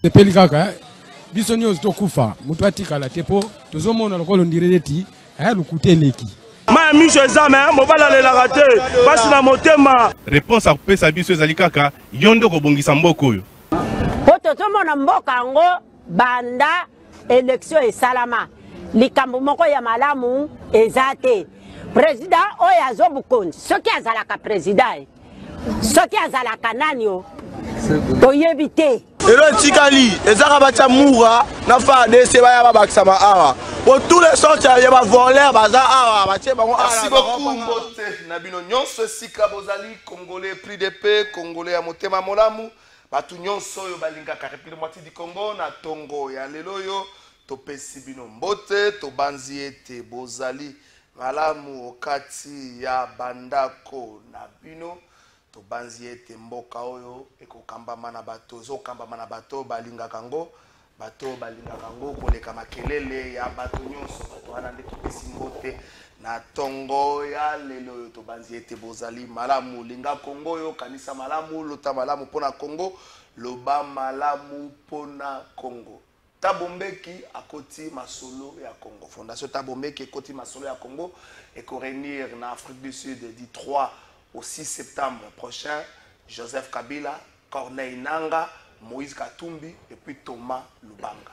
Tepeli kaka biso nyos tokufa mutu atikala tepo tozomona lokolo ndireti lukuteleki ma miso ezame mobala lelaka te pasi na motema. Réponse akopesa biso ezali kaka yondo kobongisa mboka oyo po tozomona mboka yango banda élection esalama likambo moko ya malamu eza te. Président oyo azobukonzi soki azalaka président soki azalaka nani o toyebi te. Elo tikali ezaka bacha mura na fa de se baya babakisa ma awa pour tous les sortes ya ba voler baza awa bache bango ala. Merci beaucoup mbote na bino nyonso sika bozali congolais pris de paix congolais ya motema molamu batu nyonso oyo balingaka République moitié du Congo na tongo ya lelo yo topesi bino mbote tobanzi ete bozali malamu okati ya bandako na bino tobanzi ete mboka oyo ekokambama na bato ezokambama na bato balingaka ngo koleka makelele ya bato nyonso bato wana nde topesi mbote na tongo ya lelo oyo tobanzi ete bozali malamu linga Congo oyo kanisa malamu lota malamu mpona Congo loba malamu mpona Congo. Tabombeki akoti masolo ya Congo. Fondation Tabombeki ekoti masolo ya Congo et réunir en Afrique du Sud du 3 au 6 septembre prochain. Joseph Kabila, Corneille Nanga, Moïse Katumbi et puis Thomas Lubanga.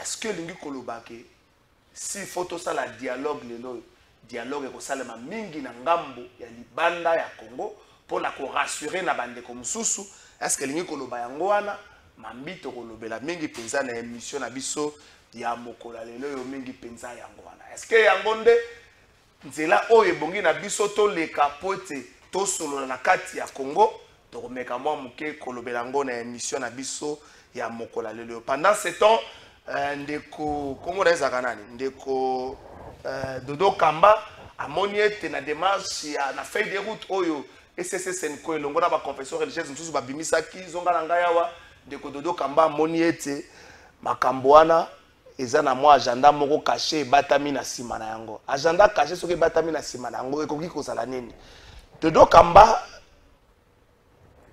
Est-ce que lingi kolobake si photo ça la dialogue lelo dialogue ko salema mingi na ngambo ya libanda ya Congo pour la rassurer na bande ko mususu est-ce que lingi koloba yango wana mambito kolobela mingi penza na émission na biso ya mokola lelo yo mingi penza yango wana est-ce que yango nde nzela oyo ebongi na biso to leka pote to solo na kati ya Congo to komeka mwa muke kolobela ngo na émission na biso ya mokola lelo pendant ce temps ndeko Congo reza kanani ndeko Dodo Kamba amoni ete na démarche ya na feuille de route oyo SSSN ko elongo na ba confession religieuse nsusu babimisaki zonga na ngai awa ndeko Dodo Kamba amoni ete makambo wana eza na mwa agenda moko caché batami na sima na yango agenda caché soki batami na sima na yango ekoki kozala nini. Dodo Kamba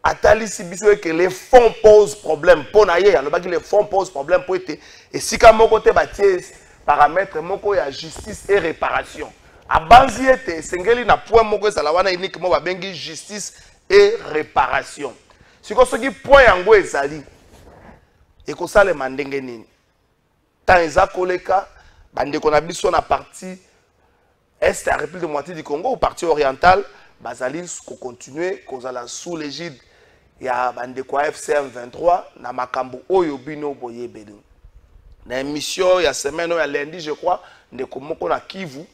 atalisi biso eke les fonds pose problème pour na ye alobaki les fonds pose problème pour ete esika moko te batie paramètre moko ya justice et réparation abanzi ete esengeli na point moko ezala wana uniquement babengi justice et réparation siko soki point yango ezali ekosalema ndenge nini tant eza koleka bandeko na biso na partie est ya République de moitié du Congo ou partie orientale bazali ko continuer kozala sous l'égide ya bandeko FCM 23 na makambo oyo bino boyebeli na émission ya semaine ya lundi je crois ndeko moko na Kivu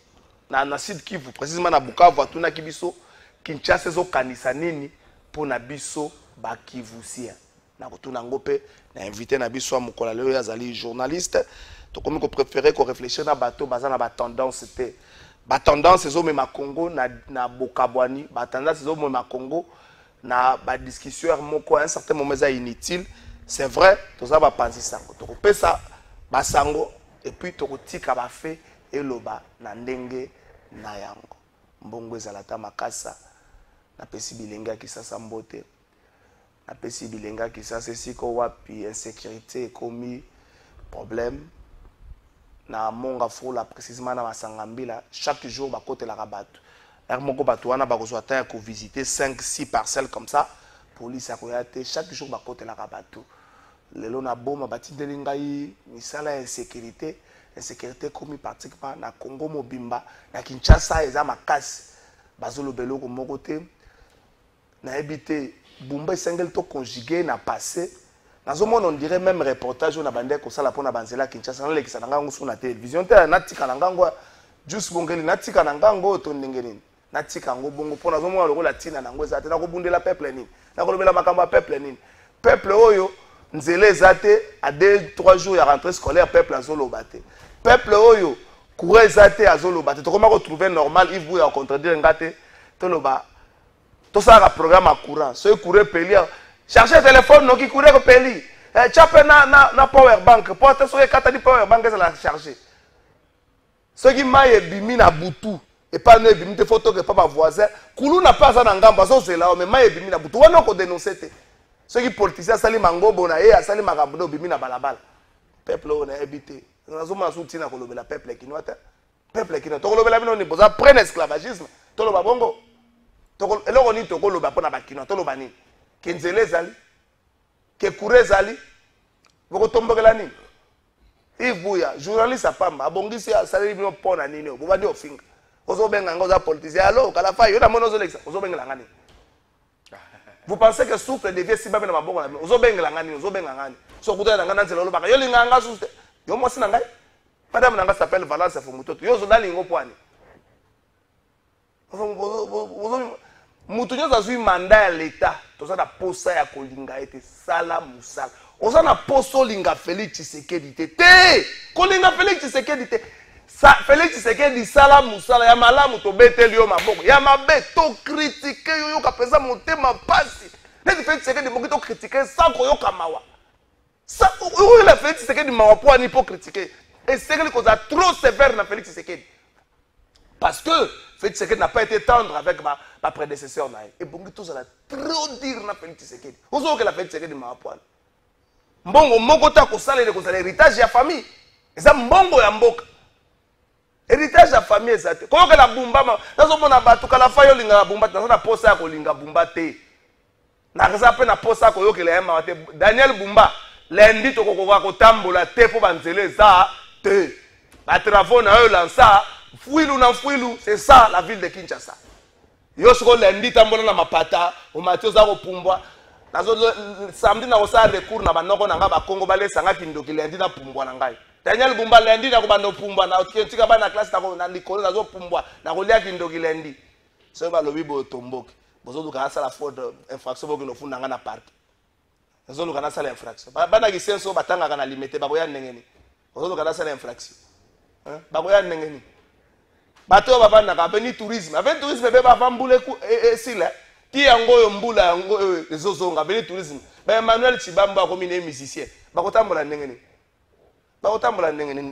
na Sud Kivu précisément na Bukavu atuna kibiso Kinshasa zo kanisa nini pour na biso ba Kivusia na kotuna ngope na invité na biso mokola lelo ya zali journaliste to comme ko préférer ko réfléchir na bato bazana ba tendance te ba tendance zo mema Congo na Bokabwani ba tendance zo mema Congo na ba discussion moko à un certain moment ça inutile c'est vrai tout ça va penser ça to ko pesa basango et puis to ko tika ba fait eloba na ndenge na yango mbongo ezalata makasa na pesi bilenga kisasa mbote na pesi bilenga kisasa siko wapi insécurité komi problème na monga fula précisément na masangambila chaque jour ba côté la rabatu moko bato wana bakozwa ta ko visiter 5-6 parcelles comme ça police akoyate chaque jour ba côté la rabatu lelo na boma batindeli ngai misala ya insécurité commis pratiquement na Congo mobimba na Kinshasa eza makasi bazolo beloko moko te na ebité bumba sengel to conjugué na passé nazomona on dirait même reportage na bande ko sala pona banzela Kinshasa na lekisa ngango sur na télévision te na tika ngango juste bongeli na tika ngango to ndenge nini na tika ngo bongo pona nazomona lokola tina nango eza te na ko bundela peuple nini na ko lobela makambo peuple nini peuple oyo nzele ezate à 2-3 jours ya rentrée scolaire peuple azoloba te peuple oyo courant ezate azoloba te to comment retrouver normal if vous ya contredire ngate to loba to ça programme à courant so courant peli charger téléphone no ki courant ko peli chape na power bank porte so e kata di power bank za la charger Ceux qui maillent bimi na butu et pas ne bimi te photo que pas ma voisin. Koulou n'a pas ça dans gamba ça c'est là mais maillent bimi na butu. On a qu'on dénoncer. Ceux qui politiciens sali mango bonaye a sali magabuno bimi na balabala. Peuple on a habité. On a zoma soutien na kolobela peuple qui noite. Peuple qui noite. Kolobela bino ni boza prenne esclavagisme. Tolo ba bongo. Tolo elo oni to koloba pona ba kino tolo bani. Kenzele zali. Ke kure zali. Boko tombokela nini? Yves Bouya, journaliste à Pamba, abongisi a salari bino pona nini, bobandi ofinga. Ozo benga ngoza politicien, allo kala fa yo na mono zolexa, ozo benga ngani. Vous pensez que souffle devient si babena mabongo na bino, ozo benga ngani, ozo benga ngani. So kuta na ngana nzela lo baka, yo linganga suste. Yo mwasi na ngai. Madame nanga s'appelle Valence Fumutoto. Yo zo dali ngo poani. Mutu nyoza zui mandat ya l'état, toza na posa ya kolinga ete sala musala. Oza na poso linga Félix Tshisekedi te. Kolinga Félix Tshisekedi te. Félix Tshisekedi sala musala ya malamu to beteli yo maboko. Ya mabe to critiquer yo ka pesa motema pasi. Neti Félix Tshisekedi boki to critiquer sans ko yo kamawa. Ça où la Félix Tshisekedi mawa po ani po critiquer. Et c'est que cause trop sévère na Félix Tshisekedi. Parce que Félix Tshisekedi n'a pas été tendre avec ma prédécesseur. Et bongi tout ça la trop dire na Félix Tshisekedi. Ozo que la Félix Tshisekedi mawa po ani. Mbongo moko ta kosala ile kosala héritage ya famille. Eza mbongo ya mboka. Héritage ya famille ezate. Ko que la bumba nazo mona batu kala fayo linga bumba nazo na posa ya kolinga bumba te. Na kaza pe na posa ko yokela ya mawate Daniel Bumba lendi to ko tambola te po banzele za te. Ba travaux na yo lança fuilu na fuilu, c'est ça la ville de Kinshasa. Yo soko lendi tambola na mapata, o Mathieu za ko pumbwa. Nazo samedi na osa recours na banoko na nga ba Kongo ba lesanga kindoki lendi na pumbwa na ngai. Daniel Bumba lendi na ko bando pumbwa na tika ba na classe na ko na likolo nazo pumbwa na ko lia kindoki lendi. So ba lobi bo tomboki. Bozo luka sala faute infraction bo kino funda nga na parc. Bozo luka na sala infraction. Ba na kisenso batanga kana limite ba ko ya ndengeni. Bozo luka na sala infraction. Ba ko ya ndengeni. Bato ba bana ka beni tourisme. Avec tourisme be ba vambule ku esila. Ti yango yo mbula yango ezozonga beli tourisme ba Emmanuel Chibamba ko mine musicien ba kotambola ndengeni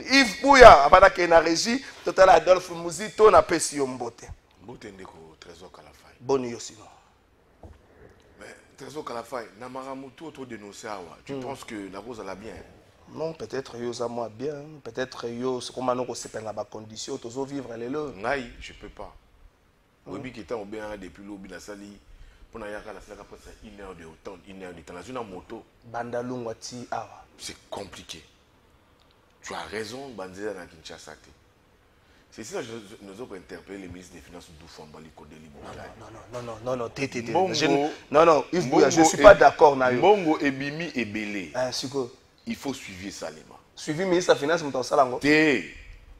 Yves Bouya abana ke na régie total Adolphe Muzito na pesi yo mbote ndeko Trésor Kalafai boni yo sino mais Trésor Kalafai na maramutu auto dénoncer awa tu penses que la cause la bien non peut-être yo za moi bien peut-être yo ce comment non ko sepenga ba condition tozo vivre lelo ngai je peux pas oui qui était au bien depuis l'obi la sali pour n'aller à la salle après ça 1 heure de temps 1 heure de temps dans une moto bandalungwa ti awa c'est compliqué tu as raison banzela na Kinshasa c'est ça nous avons interpellé le ministre des Finances Doufamba Likodeli non tété non Yves Bouya je suis pas d'accord na yo Bongo ebimi ebele il faut suivre Salima suivi ministre des Finances muto salango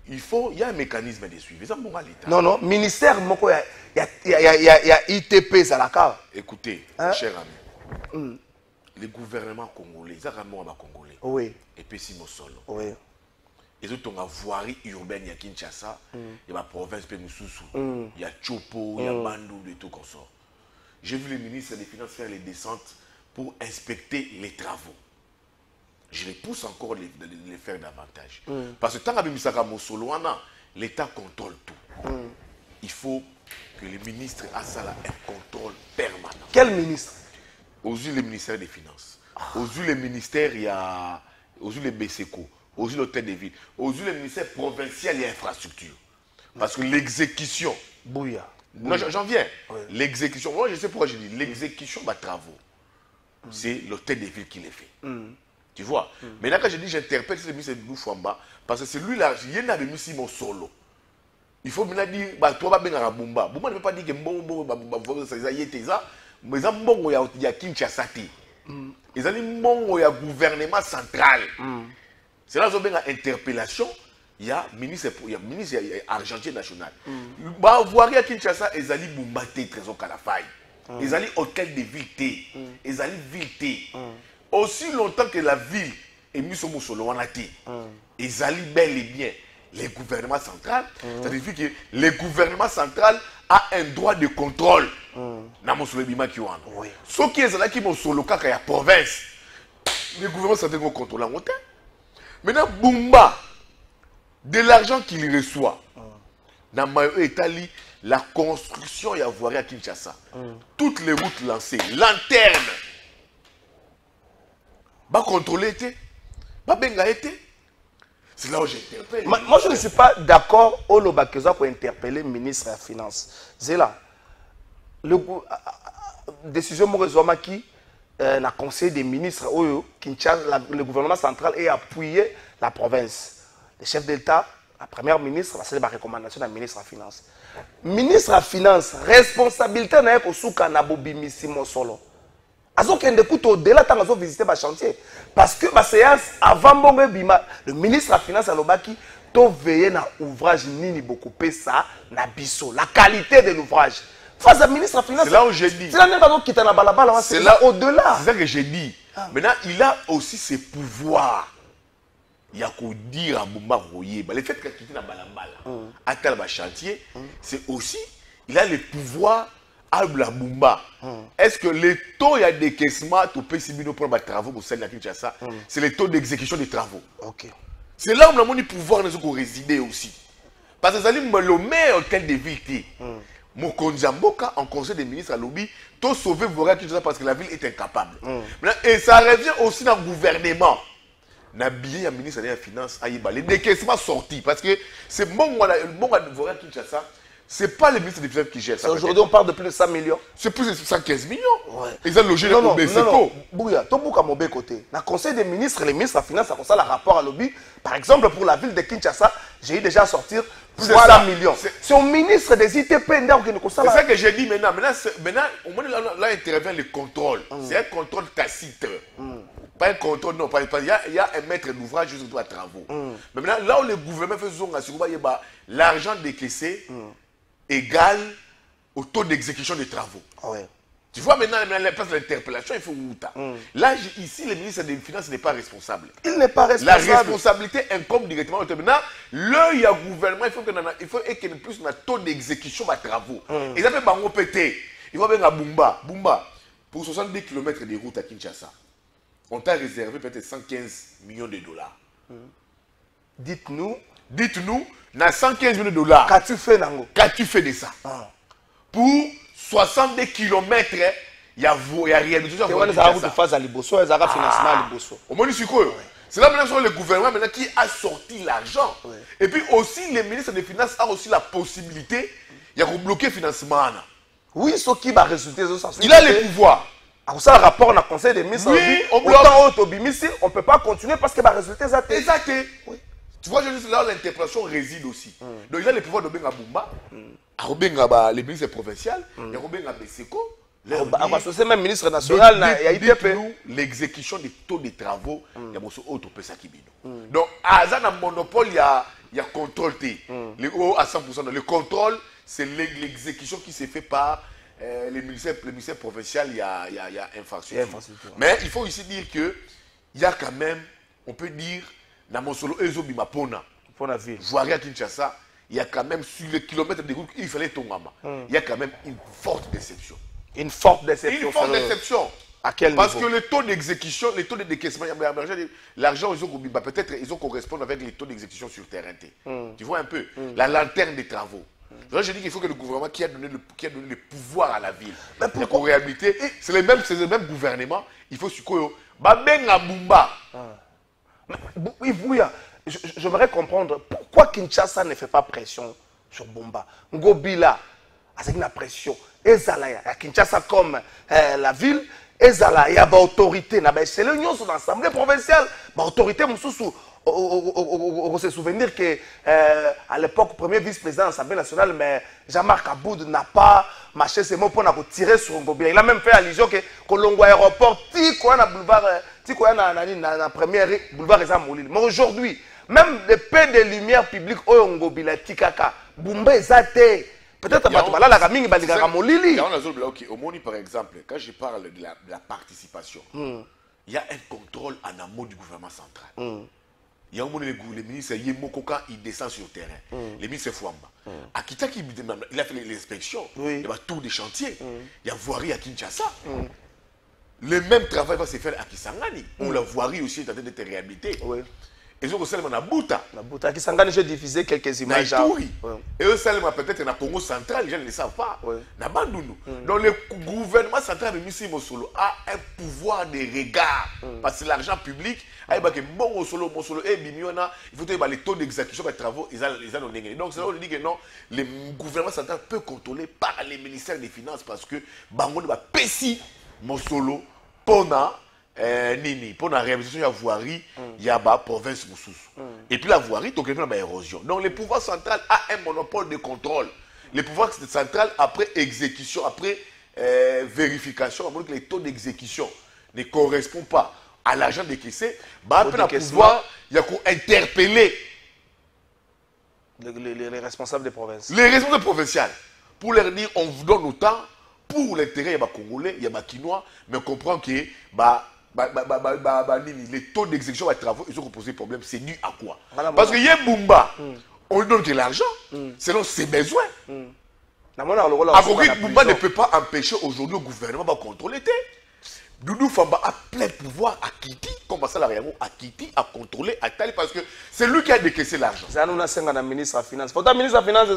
il faut, il y a un mécanisme de suivi. Ça, bon, l'État. Non, ministère, il y a ITP, ça la cave. Écoutez, cher ami, le gouvernement congolais, ils ont un congolais. Oui. Et puis, si mon solo. Oui. Ils ont une voirie urbaine, il y a Kinshasa, il y a la province, il y a Chopo, il y a Bandou, et tout comme ça. J'ai vu le ministre des Finances faire les descentes pour inspecter les travaux. Je les pousse encore de les faire davantage. Parce que tant que l'État contrôle tout. Il faut que le ministre Assala ait un contrôle permanent. Quel ministre? Aux yeux le ministère des Finances. Aux yeux le ministère, il y a aux yeux le BCECO, aux yeux l'hôtel des villes, aux yeux le ministère provincial et infrastructure. Parce que l'exécution. Bouya. Non, j'en viens. L'exécution. Moi, je sais pourquoi je dis l'exécution des travaux. C'est l'hôtel des villes qui les fait. Tu vois. Maintenant, quand je dis j'interpelle ce ministre de Doufamba, parce que c'est lui-là, il y en a de Missi mon solo. Il faut maintenant dire, toi, tu vas Bumba. Bumba ne peut pas dire que bon, ça y est, mais ça, bon, il y a Kinshasa. Ils ont dit, bon, il y a gouvernement central. C'est là où il y a interpellation. Il y a ministre argentier national. Bah, voir à Kinshasa, ils ont dit Bumba Trésor Kalafai. Ils ont dit hôtel de ville. Ils ont dit ville. Aussi longtemps que la ville est mise au Moussolo, ils allient bel et bien les gouvernements centraux. Ça signifie que le gouvernement central a un droit de contrôle. Dans Moussolo Bima Kiwan. Ce qui est là qui Moussolo Kaka ya province, le gouvernement central va contrôler en hôtel. Maintenant, Bumba, de l'argent qu'il reçoit. Dans Mayo Etali, la construction y a voirie à Kinshasa. Toutes les routes lancées, lanterne. Bah contrôler été, bah benga été. C'est là où j'interpelle. Moi, je ne suis pas d'accord au Lobakeza pour interpeller le ministre des Finances. C'est là. Décision Mourezouamaki, le conseil des ministres, le gouvernement central a appuyé la province. Le chef d'État, la première ministre, c'est la recommandation du ministre des Finances. Ministre des Finances, responsabilité n'a pas souka na bobimisi solo. Azo kende kuto au-delà tant azo visiter le chantier. Parce que la séance avant Bongo Bima, le ministre des Finances a lobaki to veiller na ouvrage nini beaucoup ça na biso, la qualité de l'ouvrage. Face à ministre des Finances. C'est là où j'ai dit. C'est là c'est là au-delà. C'est ça que j'ai dit. Maintenant, il a aussi ses pouvoirs. Il y a qu'à dire à Bumba Royer. Le fait qu'il a quitté la balambala, à tel chantier, c'est aussi, il a les pouvoirs à la Bumba. Est-ce que les taux il y a des caissements pour payer pour les travaux pour celle de Kinshasa, c'est les taux d'exécution des travaux. C'est là où on a le pouvoir de résider aussi. Parce que ça dit le meilleur hôtel de ville. Mon Konjamboka, en conseil des ministres à lobby, tout sauver Voria Kinshasa parce que la ville est incapable. Et ça revient aussi dans le gouvernement. N'habiller un ministre des Finances à Yibale. Les décaissements sortis. Parce que c'est bon Voria Kinshasa, ce n'est pas le ministre des Finances qui gère ça. Aujourd'hui, on parle de plus de 100 millions. C'est plus de 115 millions. Ouais. Ils ont logé non, les non. Bouya, tout le monde côté. Dans le conseil des ministres, les ministres des Finances, ça concerne le rapport à lobby. Par exemple, pour la ville de Kinshasa, j'ai eu déjà à sortir plus de 100 millions. C'est au ministre des ITP qui nous concerne. C'est ça que j'ai dit maintenant. Maintenant, au moins là intervient le contrôle. C'est un contrôle tacite. Pas un contrôle, non. Il y a un maître d'ouvrage juste pour les travaux. Mais maintenant, là où le gouvernement fait son l'argent décaissé égale au taux d'exécution des travaux. Ouais. Tu vois maintenant, la place de l'interpellation, il faut Mouta. Là, ici, le ministre des Finances n'est pas responsable. Il n'est pas responsable. La responsabilité incombe directement au maintenant. Là, il y a gouvernement, il faut qu'il y ait plus de taux d'exécution des travaux. Et ça fait bango pété. Il faut bien à Bumba. Bumba, pour 70 km de route à Kinshasa, on t'a réservé peut-être 115 millions de dollars. Dites-nous, na 115 millions de dollars. qu'as-tu fait, Nango? Qu'as-tu fait de ça? Pour 62 km, il y a réhabilitation. C'est là maintenant le gouvernement maintenant qui a sorti l'argent. Et puis aussi, les ministres des Finances ont aussi la possibilité de bloquer le financement. Oui, ce qui va résulter. Il a les pouvoirs. Alors ça, le rapport dans le conseil des ministres, oui, on ne peut pas continuer parce que va résulter ça. Exact. Oui. Tu vois, je dis là où l'interprétation réside aussi. Donc il a les pouvoirs de Benga Bumba, les ministres provinciaux, il y a Benga Beseko. C'est même ministre national, il y a l'exécution des taux de travaux, il y a beaucoup d'autres personnes qui bident. Donc, à un monopole, il y a contrôle. À 100%. Le contrôle, c'est l'exécution qui se fait par les ministères provinciaux, il y a infrastructure. Mais il faut ici dire qu'il y a quand même, on peut dire, dans mon solo Ezobi Mapona, Voirie à Kinshasa, il y a quand même sur les kilomètres de route, il fallait Tongama. Il y a quand même une forte déception. Une forte déception. Une forte déception. À quel Parce niveau? Que le taux d'exécution, les taux de décaissement, l'argent, peut-être ils ont correspondent avec les taux d'exécution sur terrain. Tu vois un peu la lanterne des travaux. Donc, je dis qu'il faut que le gouvernement qui a donné le pouvoir à la ville, pour réhabiliter, c'est le même gouvernement, il faut ce que Babenga Bumba. Oui, j'aimerais comprendre pourquoi Kinshasa ne fait pas pression sur Bumba. Ngobila, avec la pression. Ezala, Kinshasa comme la ville, Ezala, il y a une autorité. C'est l'union sur l'Assemblée provinciale. L'autorité, on se souvenir qu'à l'époque, le premier vice-président de l'Assemblée nationale, mais Jean-Marc Aboud n'a pas marché ses mots pour tirer sur Ngobila. Il a même fait allusion que Kolongo aéroport, boulevard, premier boulevard Ezamolil. Mais aujourd'hui, même des paix de lumière publique, Ngobila, Tikaka, Bumba Ezate. Peut-être que la gamine va dire Molili. Au Moni, par exemple, quand je parle de la participation, il y a un contrôle en amont du gouvernement central. Il y a les ministres, quand il descend sur le terrain, les ministres Fouamba. À Kitaki, il a fait l'inspection, il y a tour des chantiers, il y a voirie à Kinshasa. Le même travail va se faire à Kisangani, où la voirie aussi est en train d'être réhabilitée. ils ont seulement na Bouta. Na Bouta qui s'engage, j'ai diffusé quelques images. Et eux seulement peut-être na Congo central, les gens ne le savent pas. Na Bandundu. Donc le gouvernement central de Missi Mosolo a un pouvoir de regard parce que l'argent public, il faut que les taux d'exécution des travaux, ils ont. Donc c'est là où on dit que non, le gouvernement central peut contrôler par les ministères des Finances parce que Bango va Pessi Mosolo Pona. Nini, pour la réalisation de la voirie, il y a la province Moussous. Et puis la voirie, donc il y a une érosion. Donc le pouvoir central a un monopole de contrôle. Le pouvoir central, après exécution, après vérification, les taux d'exécution ne correspondent pas à l'argent décaissé, après le pouvoir, il y a qu'à interpeller les responsables des provinces. Les responsables provinciaux. Pour leur dire, on vous donne autant pour l'intérêt, il y a des Congolais, il y a des Quinois, mais on comprend que les taux d'exécution des travaux, ils ont posé problème. C'est dû à quoi? Parce que Yembumba, on lui donne de l'argent selon ses besoins. Bumba ne peut pas empêcher aujourd'hui le gouvernement de contrôler. Doudou Famba a plein pouvoir à Kiti, comme ça, à Kiti, à contrôler, à Tali, parce que c'est lui qui a décaissé l'argent. C'est un ministre des Finances. Faut un ministre des Finances,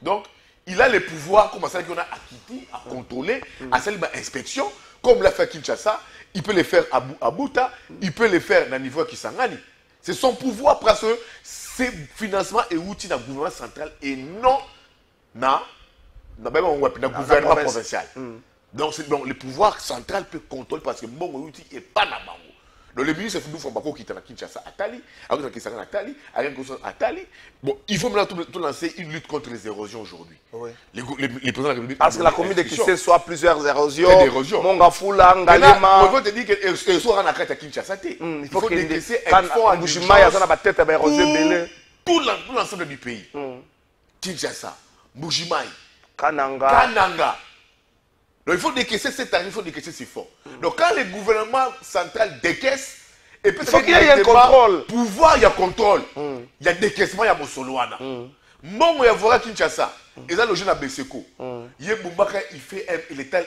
donc, il a les pouvoirs, comme ça, qu'on a à Kiti, à contrôler, à faire l'inspection, comme l'a fait Kinshasa. Il peut les faire à Bouta, il peut les faire dans le niveau Kisangani. C'est son pouvoir parce que ces financements est outil dans le gouvernement central et non dans le gouvernement provincial. Donc le pouvoir central peut contrôler parce que mon outil n'est pas dans le bango. Donc le ministre Foudou Fambako qui est à Kinshasa à Tali, à Kisangani à Tali, à Tali. Bon, il faut maintenant tout lancer une lutte contre les érosions aujourd'hui. Oui. Les présidents de la République. Parce que la commune de Kissé soit plusieurs érosions. Mongafula, Ngalema. Il faut te dire qu'elles sont en accord à Kinshasa. Il faut que décaisser un fonds à Bouchima, il y a tête à érosion. Tout l'ensemble du pays. Kinshasa, Bouchimaï, Kananga. Donc il faut décaisser cet argent, il faut décaisser ces fonds. Donc quand le gouvernement central décaisse, et peut-être qu'il y ait un contrôle. Pouvoir, il y a contrôle. Il y a décaissement, il y a Mosoloana. Mon il y a voir Kinshasa. Et là, le jeune a Besseko. Il fait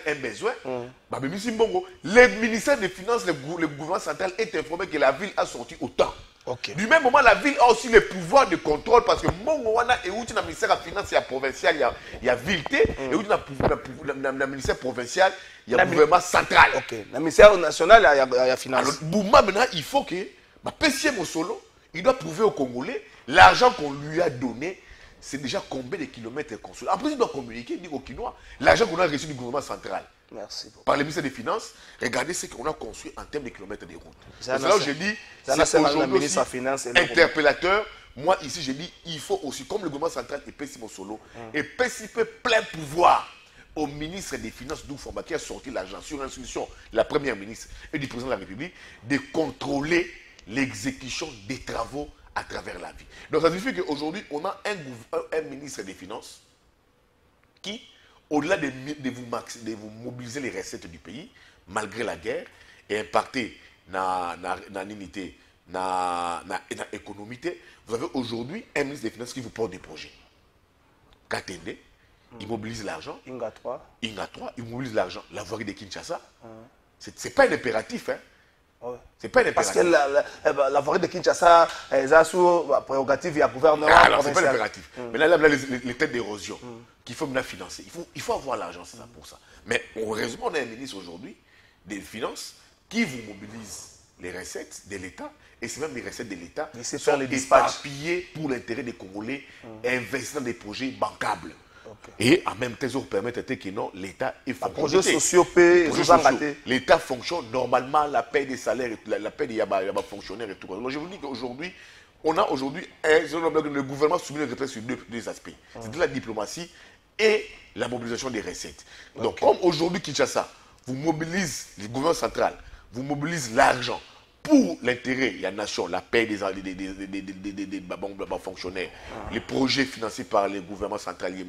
un besoin. Le ministère des Finances, le gouvernement central est informé que la ville a sorti autant. Okay. Du même moment, la ville a aussi le pouvoir de contrôle parce que Mongoana et où tu as le ministère des Finances, il y a provincial, il y a ville, et où tu as le ministère provincial, il y a le gouvernement central. Ok. Le ministère national, il y a Finances. Alors, Bouma, maintenant, il faut que Pessie Mosolo, il doit prouver aux Congolais l'argent qu'on lui a donné, c'est déjà combien de kilomètres construits. Après, il doit communiquer, il dit aux Quinois, l'argent qu'on a reçu du gouvernement central. Merci beaucoup. Par le ministère des Finances, regardez ce qu'on a construit en termes de kilomètres de route. C'est là où je dis, c'est aujourd'hui aussi interpellateur. Moi, ici, je dis, il faut aussi, comme le gouvernement central et Pessi Mosolo, et Pessi peut plein pouvoir au ministre des Finances, Doufamba, qui a sorti l'argent sur l'instruction de la première ministre et du président de la République, de contrôler l'exécution des travaux à travers la vie. Donc, ça signifie qu'aujourd'hui, on a un ministre des Finances qui, au-delà de vous mobiliser les recettes du pays, malgré la guerre, et impacter dans l'unité, dans l'économie, vous avez aujourd'hui un ministre des Finances qui vous porte des projets. Katende, il mobilise l'argent. Inga 3, il mobilise l'argent. La voirie de Kinshasa, ce n'est pas un impératif. Hein. Ouais. C'est pas un impératif. Parce que la voirie de Kinshasa, elle a sous prérogative, il y a gouvernement. Alors, ce n'est pas un impératif. Mais là, les têtes d'érosion qu'il faut maintenant financer. Il faut avoir l'argent, c'est ça pour ça. Mais heureusement, on a un ministre aujourd'hui des Finances qui vous mobilise les recettes de l'État. Et c'est même les recettes de l'État qui sont éparpillées pour l'intérêt des Congolais et investir dans des projets bancables. Okay. Et en même temps, ça vous permet que non, l'État est fonctionnel. Projets sociaux, l'État fonctionne normalement, la paie des salaires, la paie des fonctionnaires et tout. Donc je vous dis qu'aujourd'hui, on a aujourd'hui le gouvernement soumis sur deux aspects. C'est de la diplomatie et la mobilisation des recettes. Donc comme aujourd'hui Kinshasa vous mobilise le gouvernement central, vous mobilise l'argent pour l'intérêt de la nation, la paix des fonctionnaires, les projets financés par les gouvernements centraliers,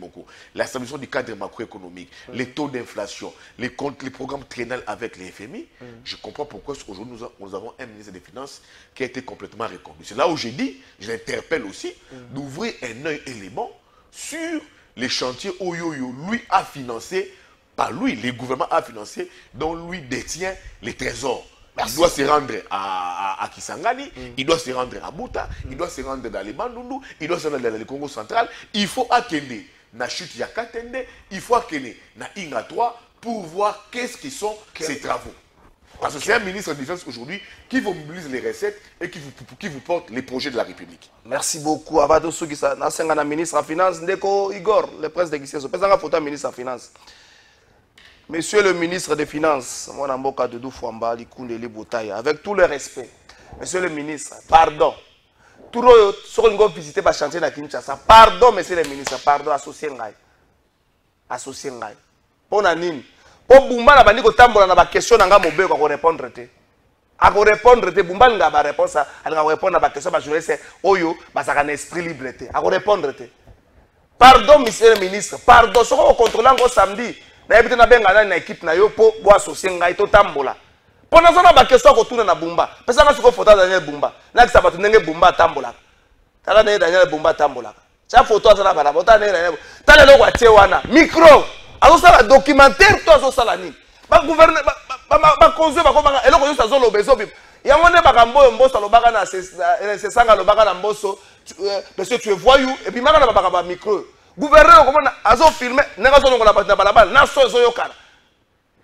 la stabilisation du cadre macroéconomique, les taux d'inflation, les programmes triennales avec les FMI, je comprends pourquoi aujourd'hui nous avons un ministre des Finances qui a été complètement reconduit. C'est là où j'ai dit, je l'interpelle aussi, d'ouvrir un œil élément sur les chantiers où lui a financé, pas lui, le gouvernement a financé, dont lui détient les trésors. Il doit se rendre à Kisangani, il doit se rendre à Bouta, il doit se rendre dans les Bandundu, il doit se rendre dans le Congo central. Il faut accueillir na chute ya Katende, il faut accueillir na Inga 3 pour voir qu'est-ce qui sont ces travaux. Parce que c'est un ministre de Défense aujourd'hui qui vous mobilise les recettes et qui vous porte les projets de la République. Merci beaucoup. Avado Sougisa, na ministre des Finances, Ndeko Igor, le prince de Giseso. Pesanga photo ministre des Finances. Monsieur le ministre des Finances, mon amboka de Doufouamba, Likundeli Boutaya, avec tout le respect, monsieur le ministre, pardon. Tout le monde qui visiter le chantier de Kinshasa, pardon, monsieur le ministre, pardon, associé Ngai. Associé Ngai. Pour Nanine. Pour Bumba, na bandi ko tambola na ba question nga mobe ko répondre te. A ko répondre te Bumba nga ba réponse a nga répondre na ba question ba journaliste oyo ba saka na esprit libre te. A ko répondre te. Pardon monsieur le ministre, pardon so ko contrôler ngo samedi. Na yebite na benga na équipe na yo po bo associer ngai to tambola. Pona so na ba question ko tuna na Bumba. Pesa nga soko photo Daniel Bumba. Na kisa ba tunenge Bumba tambola. Tala na Daniel Bumba tambola. Cha photo za na ba bota na Daniel. Tala lo kwa tie wana micro. Alors ça, documentaire, toi, ça, la nuit. Le gouvernement, le conseil, et le conseil, ça, le besoin. Il y a un moment, il y a un mbosso, parce que tu es voyou, et puis il y a un micro. Le gouverneur, comment a filmé, il y a un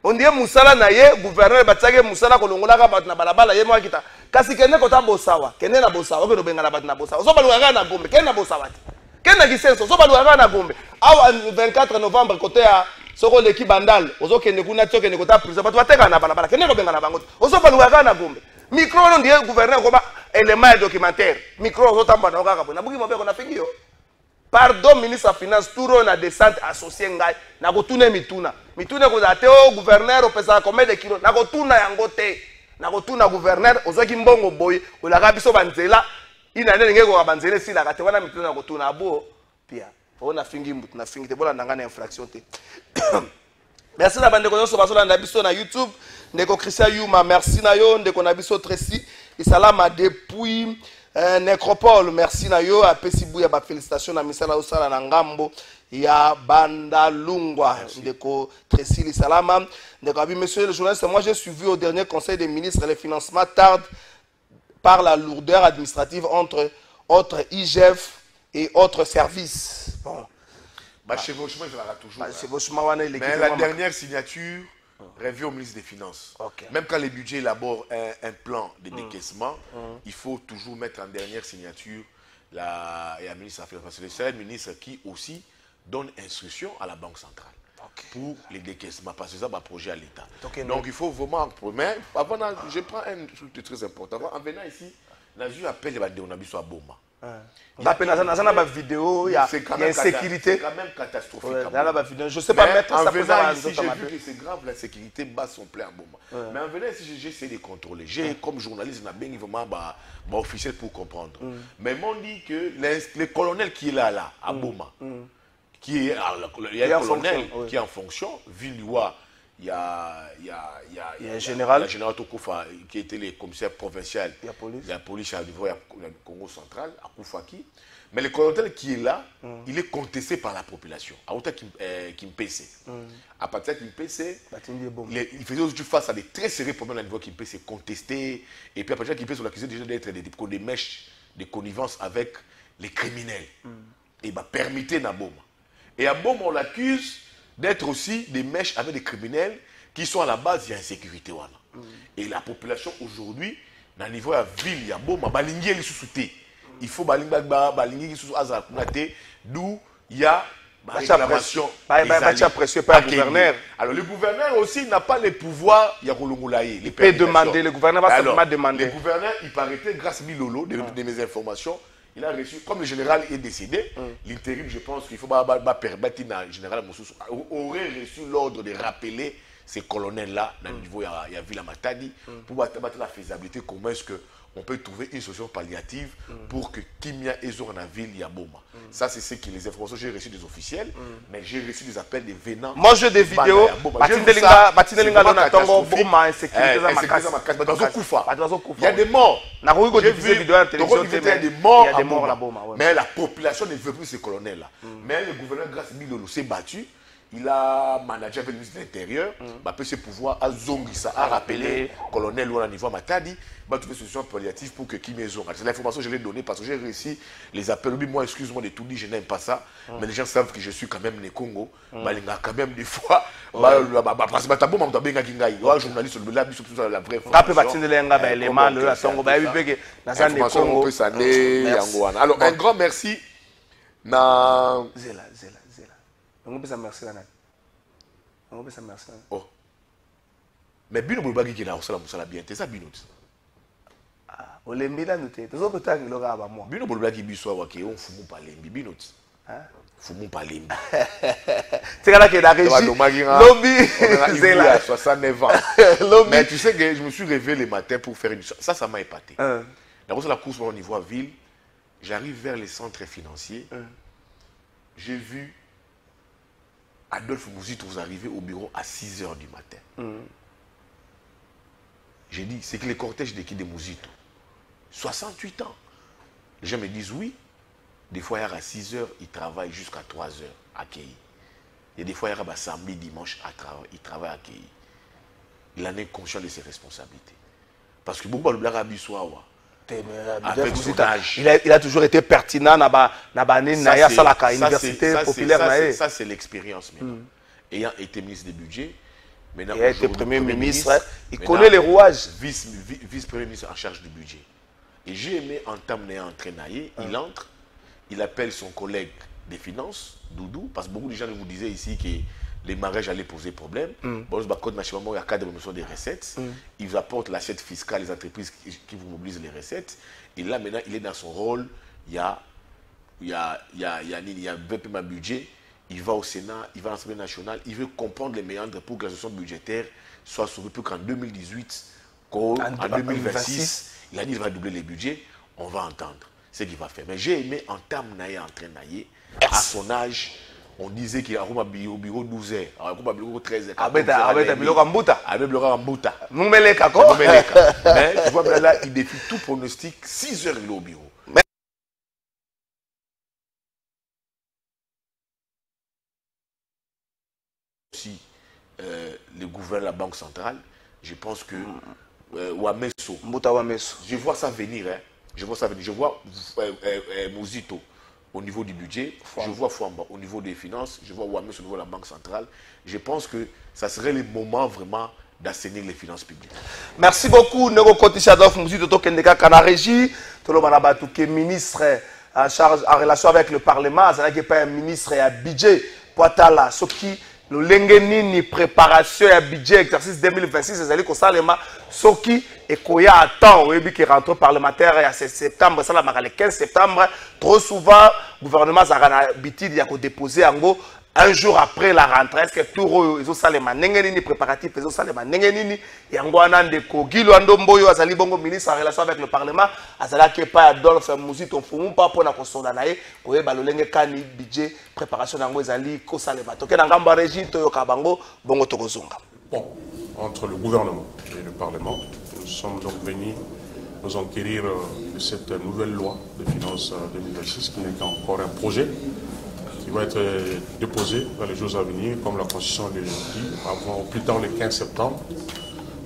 on dit Moussala naye, gouverneur, Batsage Moussala, Kolongola, Batna Balabala, Yema Kita. Kasi Kene Kota Bosawa, Kene na Bosawa, que nous benga Batna Bosawa. So baluaga na Gombe, Kene na Bosawa. Kene na Gisenso, so baluaga na Gombe. Awa 24 novembre, côté à Soko l'équipe Bandal, Ozo Kene Kuna Tio Kene Kota prison, Batu Ateka na Balabala, Kene no benga na Bangot. Ozo baluaga na Gombe. Micro on dit gouverneur comme élément documentaire. Micro Ozo Tamba na Ogaga, na Bugi Mobe on a fini yo. Pardon, ministre des Finances, tout le monde a descente associé ngai. Na kotuna mituna. Mituna ko date au gouverneur au pesa combien de kilos. Na kotuna yango te. Na kotuna gouverneur ozaki mbongo boy. Olaka biso banzela. Ina nene ngeko banzela si la kate wana mituna na kotuna abo. Pia. On a fingi mbutu na fingi te bola ndanga na infraction te. Merci na bande ko nyonso basola na biso na YouTube. Ndeko Christian Yuma, merci na yo ndeko na biso Tracy. Isalama depuis Necropole, merci na yo, a Pesibu ya ba félicitations na misala osala na ngambo ya Bandalungwa. Ndeko Tresili Salama. Ndeko abi monsieur le journaliste, moi j'ai suivi au dernier conseil des ministres les financements tardent par la lourdeur administrative entre autres IGF et autres services. Bon. Bah, chevauchement, il faudra toujours. Mais la dernière signature revient au ministre des Finances. Okay. Même quand les budgets élaborent un plan de décaissement, il faut toujours mettre en dernière signature la ministre des Finances. Parce que c'est le ministre qui aussi donne instruction à la Banque centrale pour les décaissements. Parce que ça va projet à l'État. Donc il faut vraiment... Mais avant, je prends un truc très important. En venant ici, je appelle les Badéonabiso à Boma. Il y a une vidéo, il y a une sécurité. C'est quand même catastrophique. Je ne sais pas mettre ça. En venant ici, j'ai vu que c'est grave, la sécurité bat son plein à Boma. Mais en venant ici, j'ai essayé de contrôler. J'ai, comme journaliste, j'ai vraiment officiel pour comprendre. Mais ils m'ont dit que le colonel qui est là, à Boma, il y a un colonel qui est en fonction, Villois. Il y a un général Tokoufa qui était le commissaire provincial de la police au niveau du Congo central, à Koufaki. Mais le colonel qui est là, il est contesté par la population. À Outa Kimpese. À partir de Kimpese, il faisait aussi face à des très sérieux problèmes au niveau Kimpese, contesté. Et puis à partir de Kimpese, on l'accusait déjà d'être des mèches de connivence avec les criminels. Et il permettait Naboma. Et à Boma, on l'accuse d'être aussi des mèches avec des criminels qui sont à la base de l'insécurité. Et la population aujourd'hui, dans le niveau de la ville, il y a Boma, il faut d'où il y a réclamation. Alors le gouverneur aussi n'a pas le pouvoir, il y a il peut demander, le gouverneur va simplement demander. Le gouverneur, il paraît grâce à Milolo, de mes informations, il a reçu, comme le général est décédé, l'intérim, je pense qu'il faut permettre à général Moussous aurait reçu l'ordre de rappeler ces colonels-là, dans le niveau, il y a Villa Matadi, pour battre la faisabilité, comment est-ce qu'on peut trouver une solution palliative pour que Kimia et Zorana ville, il y a Boma. Ça, c'est ce que les informations, j'ai reçu des officiels, mais j'ai reçu des appels des venants. Moi, j'ai des vidéos, il y a des morts. J'ai vu des vidéos à la télévision, il y a des morts à Boma. Mais la population ne veut plus ces colonels-là. Mais le gouverneur, grâce à Milolo, s'est battu. il a managé avec le ministre de l'Intérieur, bah, peut se pouvoir à Zongisa, à rappeler, colonel ou à niveau Matadi, bah, toutes les solutions palliatives pour que Kim Zong. C'est l'information que je l'ai donnée parce que j'ai réussi les appels. Oui, moi, excuse-moi de tout dire, je n'aime pas ça, mais les gens savent que je suis quand même né Congo. Bah, il y a quand même des fois, parce que t'as beau, t'as bien gagné, journaliste, la vraie information. Alors, un grand merci. Oh. Mais Bino Boulbagi qui est là, ça l'a bien, c'est ça Bino. Ah, on l'aime bien, nous t'es. Toujours peut-être qu'il aura à moi. Bino Boulbagi Bissou, on fout mon palais, Bino. Fout mon palais. C'est là qu'il y a la régie. Lobby. Il a 69 ans. Mais tu sais que je me suis réveillé le matin pour faire une chose. Ça m'a épaté. D'abord, sur la course au niveau ville, j'arrive vers les centres financiers. J'ai vu Adolphe Mouzito, vous arrivez au bureau à 6 h du matin. J'ai dit, c'est que les cortèges de qui de Mouzito 68 ans. Les gens me disent oui. Des fois, il y a à 6 h, ils travaillent jusqu'à 3 h à Kéi. Il y a des fois, il y a samedi, dimanche, ils travaillent à Kéi. Il en est conscient de ses responsabilités. Parce que beaucoup de blagues à Bissouawa. Il a toujours été pertinent dans l'université populaire. Ça, c'est l'expérience maintenant. Ayant été ministre des budgets, maintenant, il a été premier ministre, il connaît les rouages. Vice-premier ministre en charge du budget. Et j'ai aimé entamer entraîner. Il entre, il appelle son collègue des finances, Doudou, parce que beaucoup de gens vous disaient ici que les mariages allaient poser problème. Bon, il y a cadre de promotion des recettes. Il vous apporte l'assiette fiscale, les entreprises qui vous mobilisent les recettes. Et là, maintenant, il est dans son rôle. Il y a VP ma budget. Il va au Sénat, il va à l'Assemblée nationale. Il veut comprendre les méandres pour que la gestion budgétaire soit sauvée. Pour qu'en 2018, en 2026, il a dit qu'il va doubler les budgets. On va entendre ce qu'il va faire. Mais j'ai aimé entamer, entraîner. À son âge, on disait qu'il a au bureau 12 h, au bureau 13 h. Avec le bureau en Bouta. Avec le bureau en Bouta. Mais tu vois, là, il défie tout pronostic. 6 h, il est au bureau. Si le gouverneur de la Banque centrale, je pense que Wameso, je vois ça venir. Hein. Je vois Mouzito au niveau du budget, je vois Fouamba au niveau des finances, je vois Wameso au niveau de la Banque centrale. Je pense que ça serait le moment vraiment d'assainir les finances publiques. Merci beaucoup, Nego Koti Adolphe Mouzito Tokendeka Kanaregi, Tolobanabatuke, ministre en charge en relation avec le Parlement, ça n'est pas un ministre et un budget. Poitala, ce qui le lengenini préparation et budget exercice 2026, c'est à dire que ça ce qui est koya à temps, oui, qui rentre parlementaire à septembre, ça le 15 septembre, trop souvent, le gouvernement a l'habitude de déposer en gros un jour après la rentrée. Est-ce que tout les autres préparatifs, les autres nengenini, et en gros, de Kogilo Andomboyo, Azali Bongo ministre en relation avec le Parlement, Azala Kepa Adolphe Mouzito, Foumou, pas pour la consondanae, Koye Balolenge Kani, budget, préparation d'Ango Azali, Kosalema. Toké Nangamba Régi, Toyo Kabango, Bongo Tokozonga. Bon, entre le gouvernement et le Parlement, nous sommes donc venus nous enquérir de cette nouvelle loi de finances 2026 qui n'est qu'encore un projet qui va être déposé dans les jours à venir, comme la Constitution le dit, avant, au plus tard le 15 septembre,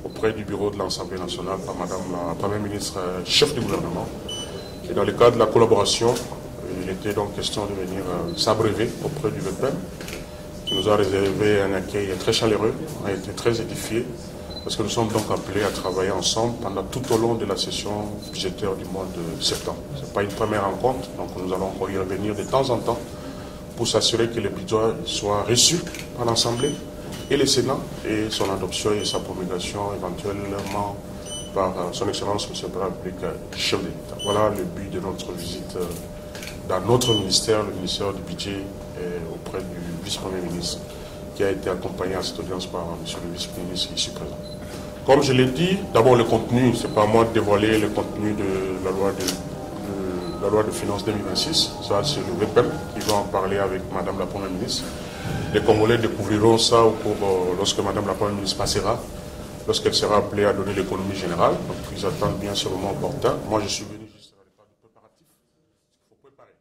auprès du bureau de l'Assemblée nationale par Madame la Première ministre, chef du gouvernement. Et dans le cadre de la collaboration, il était donc question de venir s'abreuver auprès du VPM, qui nous a réservé un accueil très chaleureux, on a été très édifiés, parce que nous sommes donc appelés à travailler ensemble pendant tout au long de la session budgétaire du mois de septembre. Ce n'est pas une première rencontre, donc nous allons y revenir de temps en temps pour s'assurer que le budget soit reçu par l'Assemblée et le Sénat, et son adoption et sa promulgation éventuellement par son Excellence M. le Président chef de l'État. Voilà le but de notre visite dans notre ministère, le ministère du Budget, auprès du vice-premier ministre, qui a été accompagné à cette audience par M. le vice-ministre ici présent. Comme je l'ai dit, d'abord le contenu, ce n'est pas à moi de dévoiler le contenu de la loi de finances 2026, ça c'est le VPM qui va en parler avec Madame la Première ministre. Les Congolais découvriront ça lorsque Madame la Première ministre passera, lorsqu'elle sera appelée à donner l'économie générale. Donc ils attendent bien ce moment opportun. Moi je suis venu juste à l'état préparatif. Il faut préparer.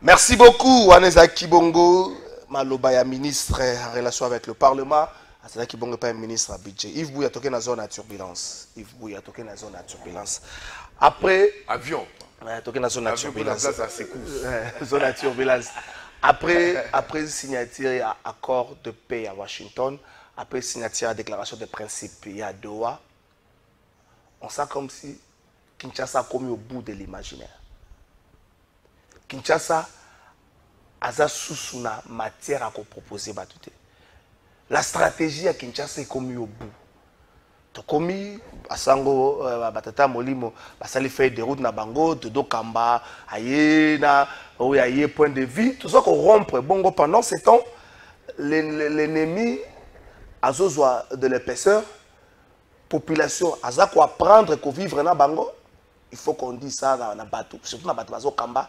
Merci beaucoup, Wanezaki Bongo. maloba ya ministre en relation avec le Parlement. C'est qui bon pas un ministre à budget. Yves Bouya toqué dans zone à turbulence. Yves Bouya toqué dans zone à turbulence. Après Avion. toqué dans zone à turbulence. Ça c'est cool. Zone à turbulence. Après signature à accord de paix à Washington, après signature à déclaration de principe à Doha, on sent comme si Kinshasa a commis au bout de l'imaginaire. Kinshasa a sous na matière à proposer. La stratégie à Kinshasa est commis au bout. Tu commis à Sango, Batata Molimo, Basali fait des routes na Bango, Dodo Kamba, Ayena, Aye point de vue. Tout ça qu'on rompre. Bongo pendant ce temps, l'ennemi a besoin de l'épaisseur. Population a quoi apprendre qu'on vivre na Bango. Il faut qu'on dise ça dans la bateau. Surtout dans la bateau Kamba,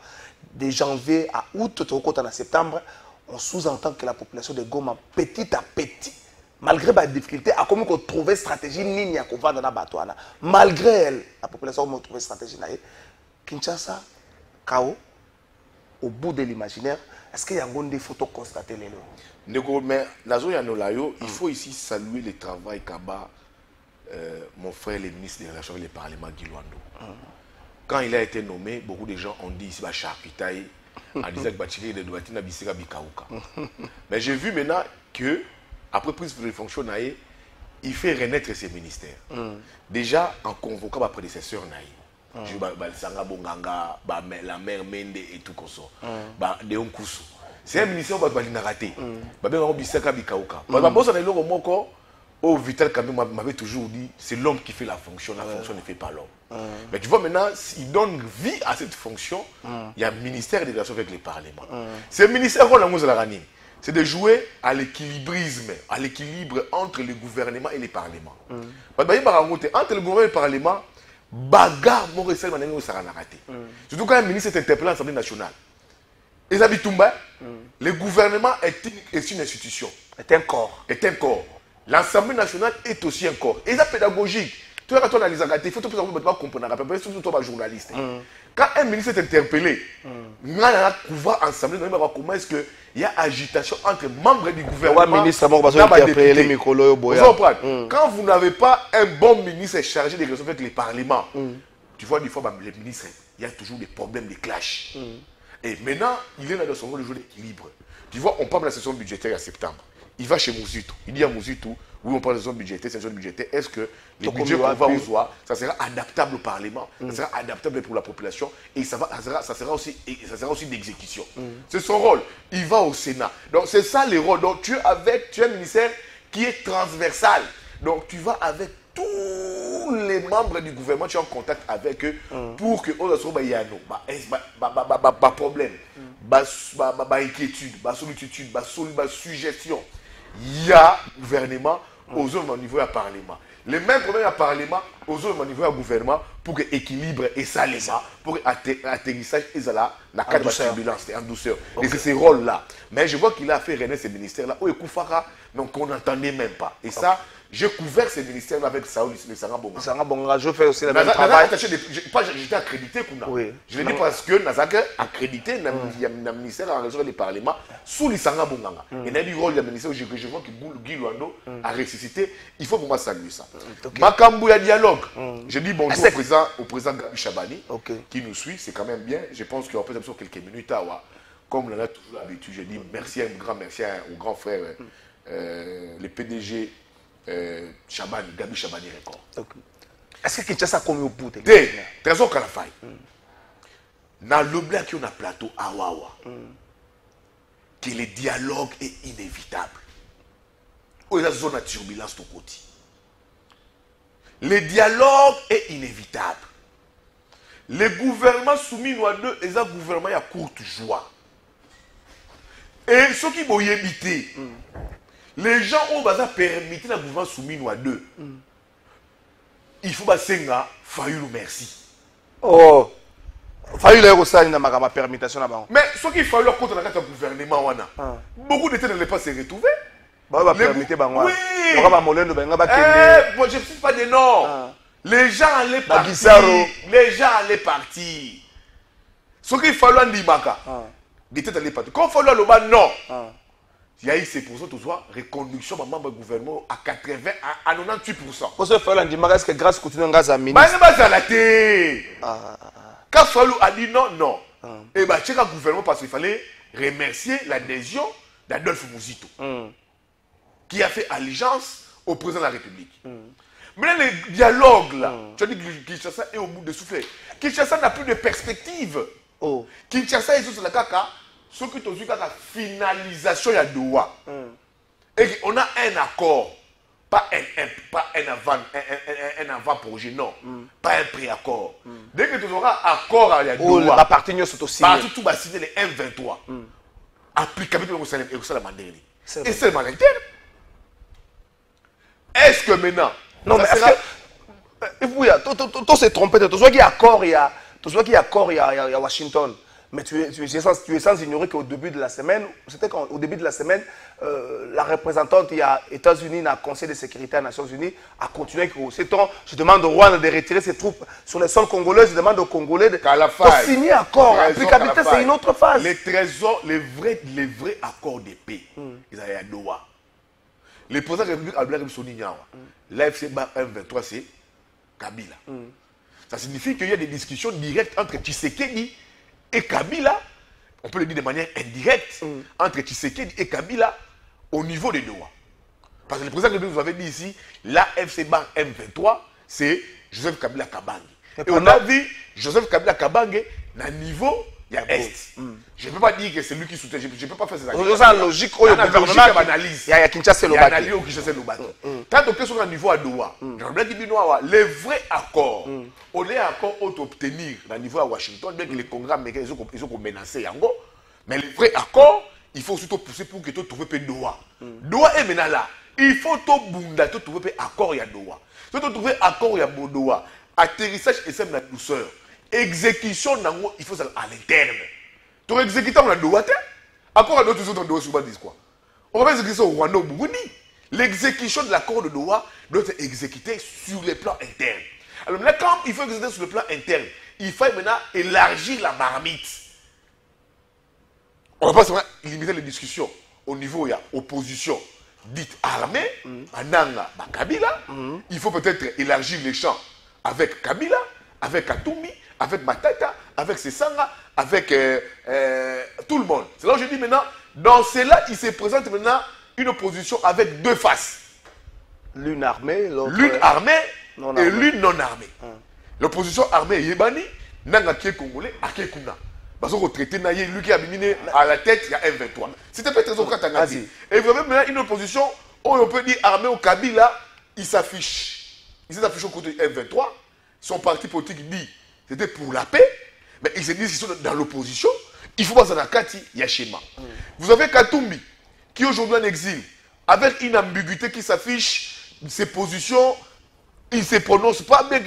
de janvier à août, en septembre, on sous-entend que la population de Goma, petit à petit, malgré les difficultés, a comme trouvé stratégie ni à vendre dans la bateau. Malgré elle, la population a trouvé stratégie. Kinshasa, KO, au bout de l'imaginaire, est-ce qu'il y a des photos constatées les lots? Mais la zone Yanolayo, il faut ici saluer le travail qu'a mon frère, le ministre des Relations avec le Parlement, Guy Luando. Quand il a été nommé, beaucoup de gens ont dit ici, charcutaille, en disant que Bachiri de Douatina Bissera Bikaouka. Mais j'ai vu maintenant que, après prise de fonction, il fait renaître ses ministères. Déjà en convoquant ma prédécesseur Naï. Je vais Sanga Bonganga, la mère Mende et tout ça. Deon Koussou. C'est un ministère qui va raté. Babé Bissera Bikaouka. Au Vital Kabé m'avait toujours dit, c'est l'homme qui fait la fonction ne fait pas l'homme. Mais tu vois maintenant, s'il donne vie à cette fonction, il y a un ministère des relations avec les parlements. C'est le ministère qu'on a c'est de jouer à l'équilibrisme, à l'équilibre entre le gouvernement et les parlements. Entre le gouvernement et le parlement, bagarre, mon recel, surtout quand un ministre est interpellé à l'Assemblée nationale. Et ça le gouvernement est une institution. Est un corps. L'Assemblée nationale est aussi un corps. Et ça pédagogique. Tu vois, quand on analyse, il faut comprendre, surtout toi, journaliste. Quand un ministre est interpellé, on a couvert ensemble, comment est-ce qu'il y a agitation entre membres du gouvernement et les députés. Quand vous n'avez pas un bon ministre chargé des relations avec les parlements, tu vois, des fois, les ministres, il y a toujours des problèmes, des clashs. Et maintenant, il est là dans son rôle de jouer l'équilibre. Tu vois, on parle de la session budgétaire en septembre. Il va chez Mouzito. Il dit à Mouzito, oui, on parle de zone budgétaire, c'est zone budgétaire. Est-ce que les budgets qu'on va recevoir, ça sera adaptable au Parlement, ça sera adaptable pour la population et ça sera aussi d'exécution. C'est son rôle. Il va au Sénat. Donc c'est ça le rôle. Donc tu es un ministère qui est transversal. Donc tu vas avec tous les membres du gouvernement, tu es en contact avec eux pour que on soit pas problème, pas inquiétude, pas solitude, pas suggestion. Il y a gouvernement aux hommes au niveau du Parlement. Les mêmes problèmes au Parlement aux hommes au niveau du gouvernement pour que l'équilibre et ça les a, pour que l'atterrissage et ça la cadre de turbulence en douceur. Et c'est ce rôle-là. Mais je vois qu'il a fait renaître ces ministères-là. Donc on n'entendait même pas. Et ça, j'ai couvert ces ministères avec Saoul le Sangabonga. Sangabonga, je fais aussi le même travail. J'étais accrédité. Oui. Je l'ai dit parce que Nazak accrédité dans le ministère en raison des parlements sous le Sangabonga. Et dans le rôle du ministère, je vois que Guy Luando a ressuscité. Il faut pour moi saluer ça. Makambu, il y a dialogue. Je dis bonjour au président Gabi Chabani qui nous suit. C'est quand même bien. Je pense qu'il y aura peut-être quelques minutes à voir. Comme on a toujours l'habitude, je dis merci, un grand merci au grand frère, le PDG. Chabani, Gabi Chabani Record. Est-ce que Kinshasa a commis au bout de Trésor Kalafai. Dans le black qui on a plateau à Wawa, que le dialogue est inévitable. Où il y a une zone de turbulence de côté. Le dialogue est inévitable. Le gouvernement soumis à deux est un gouvernement à courte joie. Et ceux qui vont y habiter, les gens ont permis le gouvernement soumis à deux. Il faut que Fayoulou merci. Oh, Fayoulou aussi n'a pas permission là-bas. Mais ce qu'il faut leur contre le gouvernement, beaucoup de temps ne pas se retrouver. Oui. Moi je ne suis pas des noms. Les gens allaient partir. Les gens allaient partir. Ce qu'il faut leur dire, quand il faut leur dire non. il y a eu ces pourcents, tu vois, reconduction de membre du gouvernement à 80, à 98%. Pour ce faire, est-ce que grâce continue à gaz à ministre? Quand Fallou a dit non, non. Et bah, c'est un gouvernement parce qu'il fallait remercier l'adhésion d'Adolphe Mouzito, qui a fait allégeance au président de la République. Maintenant, le dialogue là, tu as dit que Kinshasa est au bout de souffler. Kinshasa n'a plus de perspective. Kinshasa est sur la caca, ce qui est la finalisation de Doha. Et on a un accord, pas un avant-projet, non, pas un pré-accord. Dès que tu auras accord à Doha, la partie nous sont aussi. partout tout va signer les M23. Applicable au Mandéli. Et c'est le malinterne. Est-ce que maintenant, non, mais est-ce que tout s'est trompé. Tu vois qu'il y a accord, il y a Washington. Mais tu es sans ignorer qu'au début de la semaine, la représentante il y a États-Unis dans le Conseil de sécurité des Nations Unies a continué que je demande au Rwanda de retirer ses troupes sur le sol congolais, je demande aux Congolais de signer accord. L'applicabilité, c'est une autre phase. Les trésors, les vrais accords de paix, ils allaient à Doha. Le président de la République, Abdoulaye Soni Niawa, l'AFC M23, c'est Kabila. Ça signifie qu'il y a des discussions directes entre Tshisekedi et Kabila, on peut le dire de manière indirecte, entre Tshisekedi et Kabila au niveau de Doha. Parce que le président que nous avait dit ici, l'AFC M23, c'est Joseph Kabila Kabange. Et on a vu Joseph Kabila Kabange dans le niveau Est. Je ne peux pas dire que c'est lui qui soutient, je ne peux pas faire ces analyses. C'est logique, il y a une analyse. Il y a Kinshasa Il y a une analyse au Kinshasa Lobaki. Tant que sur un niveau à Doha, les vrais accords, on est accord obtenir au niveau à Washington, bien que les congrès américains ils ont menacé Yango, mais les vrais accords, il faut surtout pousser pour que tu trouves Doha. Doha est maintenant là. Il faut que tu trouves accord à Doha. Si tu trouves accord à Doha, atterrissage et c'est la douceur. Exécution, il faut ça à l'interne. Tu vas exécuter à Doha, accord à d'autres autres Doha, souvent disent quoi? On va exécuter au Rwanda au Burundi. L'exécution de l'accord de Doha doit être exécutée sur le plan interne. Alors maintenant, quand il faut exécuter sur le plan interne, il faut maintenant élargir la marmite. On ne va pas seulement limiter les discussions au niveau de l'opposition dite armée, Ananga, Kabila. Il faut peut-être élargir les champs avec Kabila, avec Katumbi, avec Matata, avec Sessanga, avec tout le monde. C'est là où je dis maintenant, dans cela, il se présente maintenant une opposition avec deux faces. L'une armée, l'autre... L'une armée et l'une non armée. L'opposition armée est Yébani, Nanga qui est congolais, Ake Kuna. Parce qu'on traité Naye, lui qui a miné à la tête, il y a M23. C'était peut-être au Katangati. Et vous avez maintenant une opposition où on peut dire armée au Kabila, il s'affiche. Il s'affiche au côté M23. Son parti politique dit c'était pour la paix, mais ils se disent qu'ils sont dans l'opposition. Il faut pas s'en Kati, il y a schéma. Vous avez Katumbi, qui est aujourd'hui en exil, avec une ambiguïté qui s'affiche, ses positions, il ne se prononce pas bien,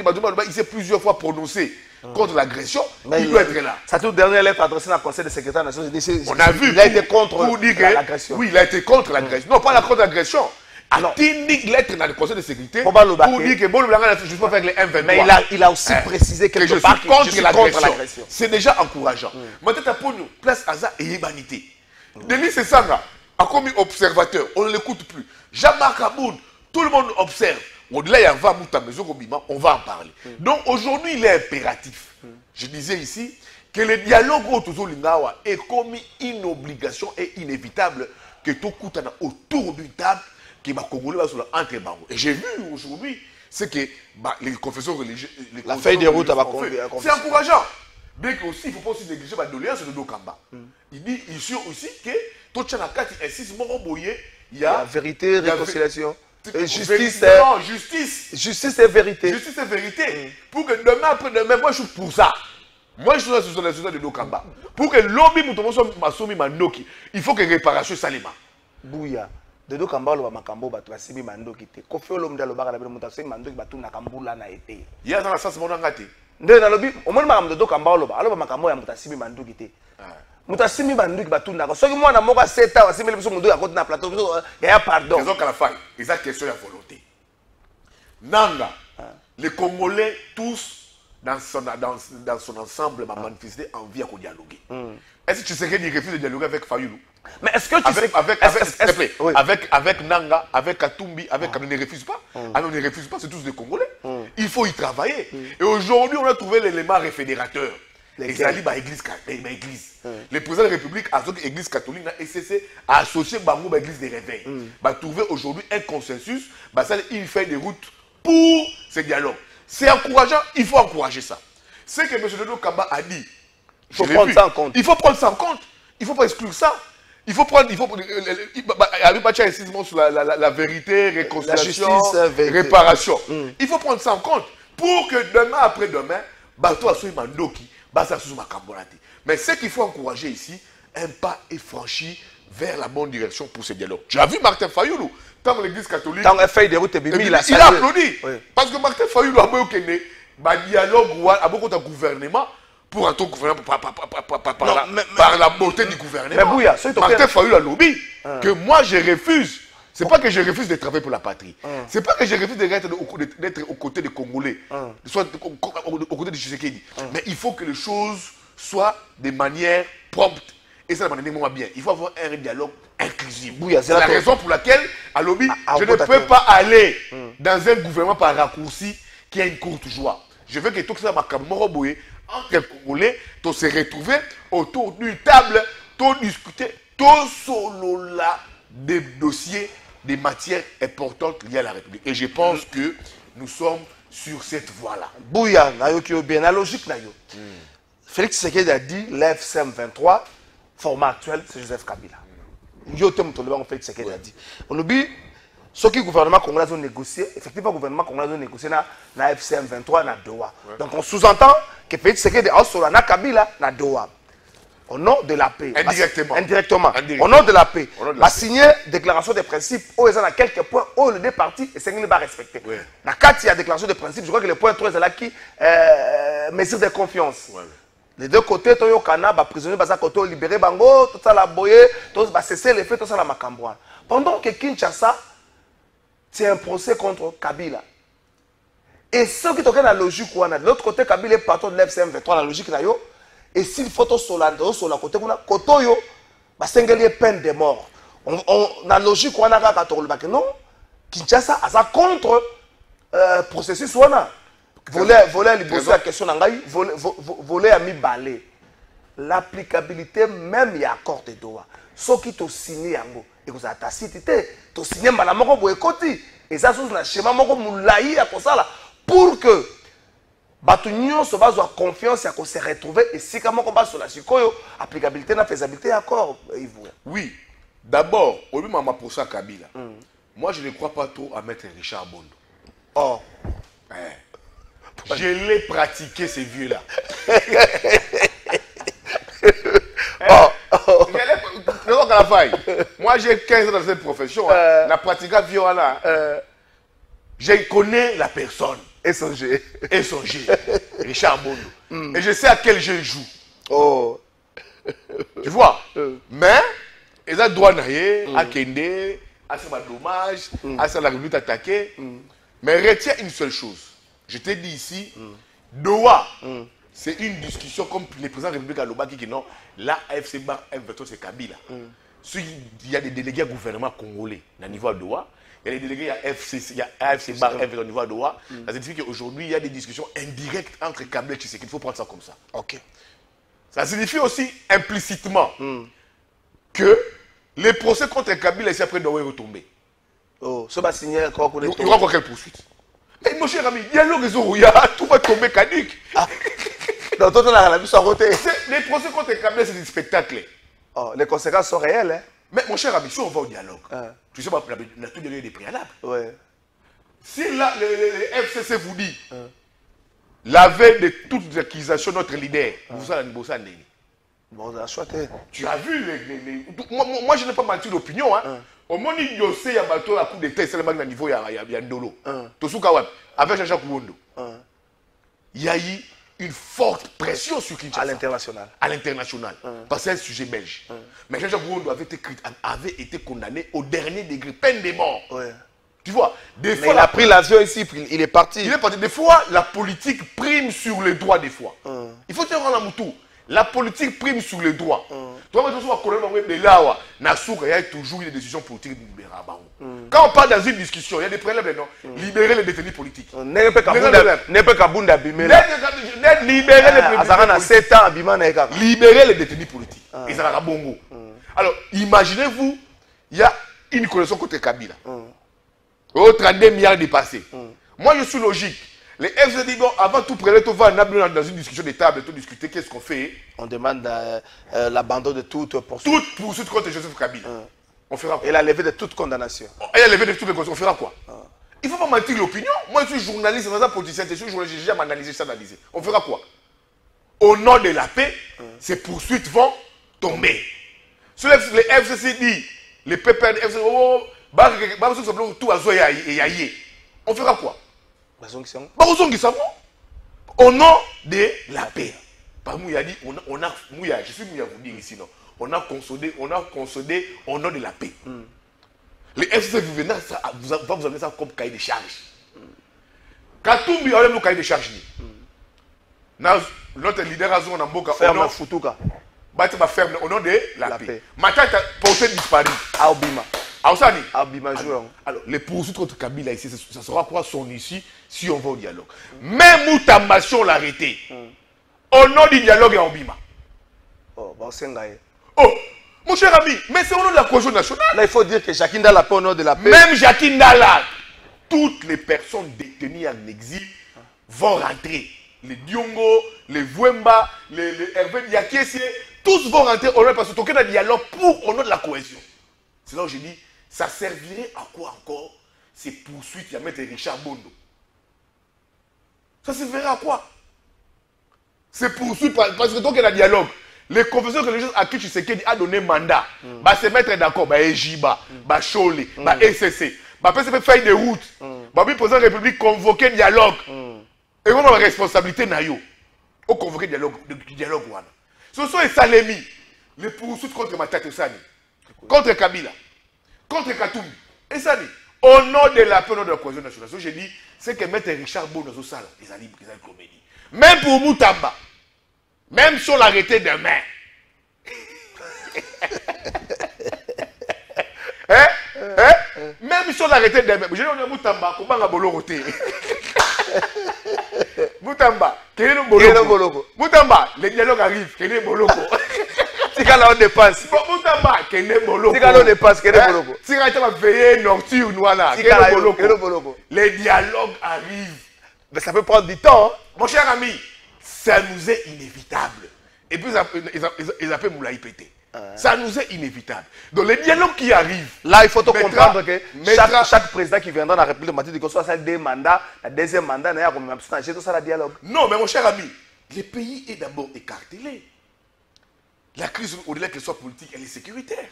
il s'est plusieurs fois prononcé contre l'agression, il doit être là. Sa toute dernière lettre adressée dans le Conseil des secrétaires des Nations Unies, on a vu, il a été contre l'agression. Oui, il a été contre l'agression. Non, pas la contre l'agression. Alors, il a une lettre dans le Conseil de sécurité pour dire que bon, je ne peux pas faire les M23. Mais il a aussi précisé que je suis contre l'agression. C'est déjà encourageant. Maintenant, pour nous, place Aza et Yébanité. Denis Sessanga a commis observateur, on ne l'écoute plus. Jean-Marc Aboud, tout le monde observe. Au-delà, il y a on va en parler. Donc aujourd'hui, il est impératif. Je disais ici que le dialogue autour de l'Ingawa est commis une obligation et inévitable que tout coûte autour d'une table qui va Congolais sur entre bango. Et j'ai vu aujourd'hui ce que les confesseurs religieux, la feuille de route c'est encourageant. Bien que aussi, il ne faut pas aussi négliger la doléance de Dokamba. Il dit ici aussi que tout le monde insiste, il y a vérité, réconciliation. Justice, non, justice et vérité. Justice et vérité. Pour que demain, après-demain, moi je suis pour ça. Moi je suis sur la société de Dokamba. Pour que l'objet il faut que réparation salima. Bouya. De Dokamba, le Makambo, Batrasimi Mandoki. Kofi Olomda, le Barabé, le Moutassé, Mandoki, Batou Nakambula n'a été. Il y a dans la sens mon engagé. Dans le lobby, au moins de Dokamba, alors Makambo, Moutassimi Mandoki. Mutasimi banduki batunda ko soki mwana moko 7 ans asimeli biso mundu akoti na plateau il y a pardon ils ont qu'à la fin ils ont question de volonté nanga les Congolais tous dans son ensemble m'a manifesté envie à dialoguer est-ce que tu sais qu'il refuse de dialoguer avec Fayoulou Mais est-ce que tu avec Nanga, avec Katumbi, avec on ne refuse pas. Alors, on ne refuse pas, c'est tous des Congolais. Il faut y travailler. Et aujourd'hui, on a trouvé l'élément réfédérateur. Les églises. Le président de la République a dit l'église catholique et c'est associé à l'église des réveils. Va trouver aujourd'hui un consensus. Il fait des routes pour ce dialogue. C'est encourageant, il faut encourager ça. Ce que M. Dodo Kamba a dit, il faut prendre ça en compte. Il faut prendre ça en compte. Il ne faut pas exclure ça. Il faut prendre, sur la vérité, réconciliation, la justice, réparation. Il faut prendre ça en compte pour que demain après demain, bateau soit mandoki, basa sous ma cambonati. Mais ce qu'il faut encourager ici, un pas est franchi vers la bonne direction pour ce dialogue. Tu as vu Martin Fayoulou, tant l'église catholique. Tant elle fait des routes, il a applaudi. Oui. Parce que Martin Fayoulou a dit que dialogue a beaucoup de gouvernement. Pour un tour gouvernement, par la beauté du gouvernement. Mais Bouya, Martin Fayoulou a lobby que moi je refuse. C'est pas que je refuse de travailler pour la patrie. C'est pas que je refuse d'être aux côtés des Congolais, soit aux côtés de Tshisekedi. Mais il faut que les choses soient de manière prompte. Et ça, de bien. Il faut avoir un dialogue inclusif. C'est la raison pour laquelle, à lobby, je ne peux pas aller dans un gouvernement par raccourci qui a une courte joie. Je veux que tout ça m'a camoroboué. Entre Congolais, tu se retrouver autour d'une table, tu discuter, tu solo là des dossiers, des matières importantes liées à la République. Et je pense que nous sommes sur cette voie-là. Bouya, bien la logique. Félix Tshisekedi a dit l'FCM 23, format actuel, c'est Joseph Kabila. Félix Tshisekedi a dit. On oublie. Ce qui le gouvernement congolais a négocié, effectivement, le gouvernement congolais a négocié dans la FCM 23 dans Doha. Donc on sous-entend que Félix Tshisekedi a sur la Kabila dans Doha. Au nom de la paix. Indirectement. Au nom de la paix. Il a signé une déclaration de principe où il y a quelques points où les deux parties et c'est pas respecté. Dans le cas il y a déclaration de principe, je crois que le point 3 est là qui mesure de confiance. Les deux côtés, Toyo Kana, prisonniers, Bazakoto, libéré Bango, tout ça la boyé, tout ça cesser les faits, tout ça la Macambouane. Pendant que Kinshasa, c'est un procès contre Kabila. Et ceux qui sont dans la logique, de l'autre côté, Kabila est patron de l'FCM 23, la logique là, et s'il faut sur la côté, Kotoyo, c'est une peine de mort. La logique, on a non, Kinshasa a contre processus. Voler libérer la question, voler à mi-balé. L'applicabilité même, il y a accord de Doha. Ceux qui ont signé, et vous avez cité, tu as signé Malamoko Boekoti. Et ça, c'est un schéma moulaï à ça pour que Batunion se base sur confiance et qu'on se retrouve. Et si comme on base sur la Chikoyo, applicabilité, la faisabilité, accord. Oui. D'abord, au lieu de pour ça Kabila, moi je ne crois pas trop à mettre Richard Bondo. Oh. Je l'ai pratiqué, ces vieux-là. Moi, j'ai 15 ans dans cette profession. La pratique violente. Je connais la personne. Et son jeu. Richard Bondo. Et je sais à quel jeu il joue. Oh. Tu vois. Mais, ils ont droit à Kende, à ce dommage, à ce la réunion attaquée. Mais retiens une seule chose. Je t'ai dit ici, Doha. C'est une discussion comme le président de la République à Loba qui dit non, la AFC Bar M23 c'est Kabila. Il y a des délégués au gouvernement congolais au niveau de Doha, il y a des délégués à AFC Bar M23 au niveau de Doha. Ça signifie qu'aujourd'hui il y a des discussions indirectes entre Kabila et Tshisekedi. Il faut prendre ça comme ça. Ok. Ça signifie aussi implicitement que les procès contre Kabila ici après doivent retomber. Oh, ça va signer encore pour les il y aura encore quelle poursuite? Mais mon cher ami, il y a le réseau où tout va tomber caduque. Donc, toi, on a la vue sur côté. Les procès contre Kabila, c'est des spectacles. Oh, les conséquences sont réelles. Hein? Mais mon cher ami, si on va au dialogue, tu sais pas, on a tout donné des préalables. Ouais. Si là, le FCC vous dit, la veille de toutes les accusations de notre leader, vous allez nous bosser. Bon, on a choisi. Tu as vu moi, je n'ai pas menti d'opinion. Au moment où il y a un bateau à coup de tête, c'est le niveau, il y a Ndolo. Avec Jean-Jacques Ouondo. Il y a eu une forte pression sur Kinshasa. À l'international. Parce que c'est un sujet belge. Mais Jean-Jacques Ouondo avait été condamné au dernier degré, peine de mort. Tu vois, des fois, il a pris l'avion ici, il est parti. Des fois, la politique prime sur les droits des fois. Il faut dire en la moutou. La politique prime sur les droits. Toi, il y a toujours des décisions politiques libérales. Quand on parle dans une discussion, il y a des problèmes, non? Libérer les détenus politiques. N'est pas Kabunda Bimela. Libérer les détenus politiques. Et ça va bongo. Alors, imaginez-vous, il y a une coalition contre Kabila. Au 32 milliards dépassés. Moi, je suis logique. Les FZ disent, bon, avant tout prélève, on va dans une discussion de table, tout discuter, qu'est-ce qu'on fait? On demande l'abandon de toute poursuite. Toute poursuite contre Joseph Kabila. On fera quoi? Et la levée de toute condamnation. Et la levée de toutes les condamnations, on fera quoi? Il ne faut pas mentir l'opinion. Moi, je suis journaliste, je suis politicien, je suis journaliste, j'ai jamais analysé ça, analysé. On fera quoi? Au nom de la paix, ces poursuites vont tomber. Sur les FCC dit, les PPR, tout à Zoya et Yaye. On fera quoi? Au nom de la paix. Par Mouya dit, je suis Mouya vous dire ici, non. On a consolidé au nom de la paix. Les FCC va vous amener ça comme cahier de charge. Katumbi, on a le cahier de charge. Notre leader a zone en Boka. Ferme Futuka. Ferme au nom de la paix. Maintenant, tu as porté disparu. Aobima. Alors, les poursuites contre Kabila ici, ça sera quoi son issue si on va au dialogue? Même Moutamba, si on l'arrêtait, au nom du dialogue, et en Bima. Oh, mon cher ami, mais c'est au nom de la cohésion nationale. Là, il faut dire que Jacques Ndala, pas au nom de la paix. Même Jacques Ndala, toutes les personnes détenues en exil vont rentrer. Les Diongo, les Vouemba, les Hervé Diakessie, tous vont rentrer au nom parce que aucun dialogue pour au nom de la cohésion. C'est là où j'ai dit, ça servirait à quoi encore ces poursuites à mettre Richard Bondo? Ça servirait à quoi? Ces poursuites, parce que donc il y a un dialogue. Les confessions religieuses à qui Tshisekedi a donné mandat, bah se mettre d'accord, bah Ejiba, bah Chole, bah ECC, bah peut faire des routes, bah puis président de la République convoquer dialogue. Et on a la responsabilité nayo. Au convoquer dialogue wana. Ce sont les Salemi, les poursuites contre Matata Sani, contre Kabila, contre Katumbi. Et ça dit, au nom de la paix, de la cohésion nationale, ce que j'ai dit, c'est que mettre Richard Bon dans ce salle, ils ont comédie. Même pour Moutamba, même si on l'arrêtait demain. Même si on l'arrêtait demain. Je dis Moutamba, comment on a boloroté? Moutamba, quel est le boloko? Moutamba, le dialogue arrive, quel est le boloko? Si on dépasse. Moutamba, quel est le boloko? Si on dépasse, quel est le boloko? Si on veille nocturne, voilà, quel est le boloko? Les dialogues arrivent. Mais ça peut prendre du temps. Hein? Mon cher ami, ça nous est inévitable. Et puis ils appellent Moulay Pété. Ça nous est inévitable. Donc les dialogues qui arrivent. Là, il faut comprendre que chaque président qui viendra dans la République démocratique, que soit ça deux mandats, le deuxième mandat, il y a tout ça, le dialogue. Non, mais mon cher ami, le pays est d'abord écartelé. La crise, au-delà qu'elle soit politique, elle est sécuritaire.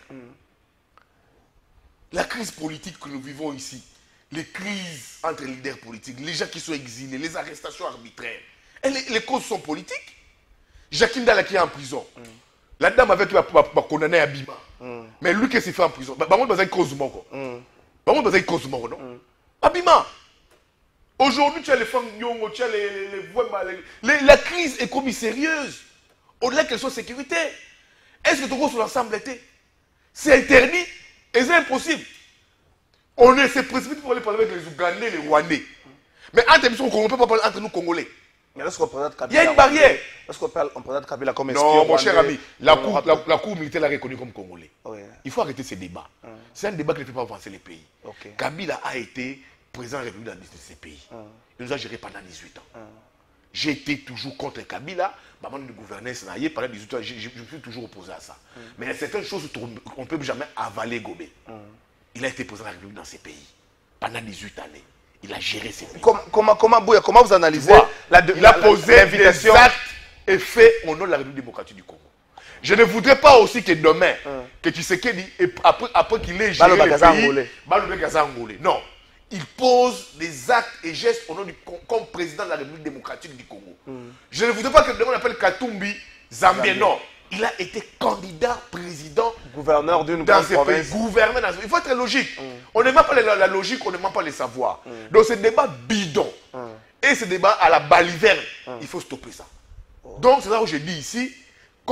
La crise politique que nous vivons ici, les crises entre les leaders politiques, les gens qui sont exilés, les arrestations arbitraires, les causes sont politiques. Jacques Ndala qui est en prison. La dame avec qui va condamner à Bima. Mais lui qui s'est fait en prison. Bah, on va cause mort. On va cause mort, non? Abima. Aujourd'hui, tu as les femmes Nyongo, tu as la crise est comme sérieuse. Au-delà qu'elle soit sécuritaire. Est-ce que tout le monde sur l'ensemble était? C'est interdit et c'est impossible. On se précipite pour aller parler avec les Ougandais, les Rwandais. Mais entre nous, on ne peut pas parler entre nous Congolais. Mais lorsqu'on présente il y a une barrière. Lorsqu'on présente Kabila comme espion. Non, mon cher ami, la cour militaire l'a reconnu comme Congolais. Il faut arrêter ces débats. C'est un débat qui ne fait pas avancer les pays. Kabila a été président de la République dans ces pays. Il nous a géré pendant 18 ans. J'ai été toujours contre Kabila. Maman de gouvernance, pendant 18 ans, je me suis toujours opposé à ça. Mais il y a certaines choses qu'on ne peut jamais avaler Gobé. Il a été président de la République dans ces pays pendant 18 années. Il a géré ses pays. Comment vous analysez il a posé des actes et fait au nom de la République démocratique du Congo. Je ne voudrais pas aussi que demain, que Tshisekedi, après qu'il ait géré le pays, non. Il pose des actes et gestes au nom comme président de la République démocratique du Congo. Je ne voudrais pas que demain on appelle Katumbi Zambien. Non. Il a été candidat président gouverneur d'une dans ces pays. Gouverneur. Il faut être logique. On n'aime pas la logique, on n'aime pas les savoirs. Donc ce débat bidon et ce débat à la baliverne, il faut stopper ça. Donc c'est là où je dis ici,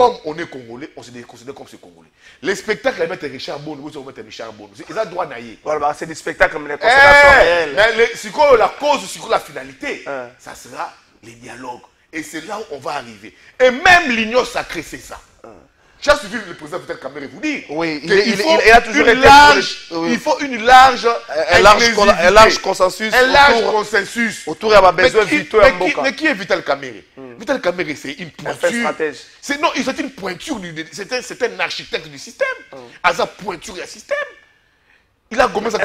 comme on est Congolais, on se considère comme ces Congolais. Les spectacles, ils mettent Richard Bono, ils mettent Richard Bono. Ils ont droit d'ailleurs. Voilà, c'est des spectacles comme les considérations réelles. Mais la cause, c'est la finalité. Ça sera les dialogues. Et c'est là où on va arriver. Et même l'union sacrée, c'est ça. J'ai suivi le président Vital Kamerhe vous dire. Oui, il a toujours été il faut une large consensus. Un large consensus. Autour de besoin vitaux. Mais qui est Vital Kamerhe? Vital Kamerhe, c'est une pointure. Non, c'est une pointure. C'est un architecte du système. À sa pointure du système. Il a commencé à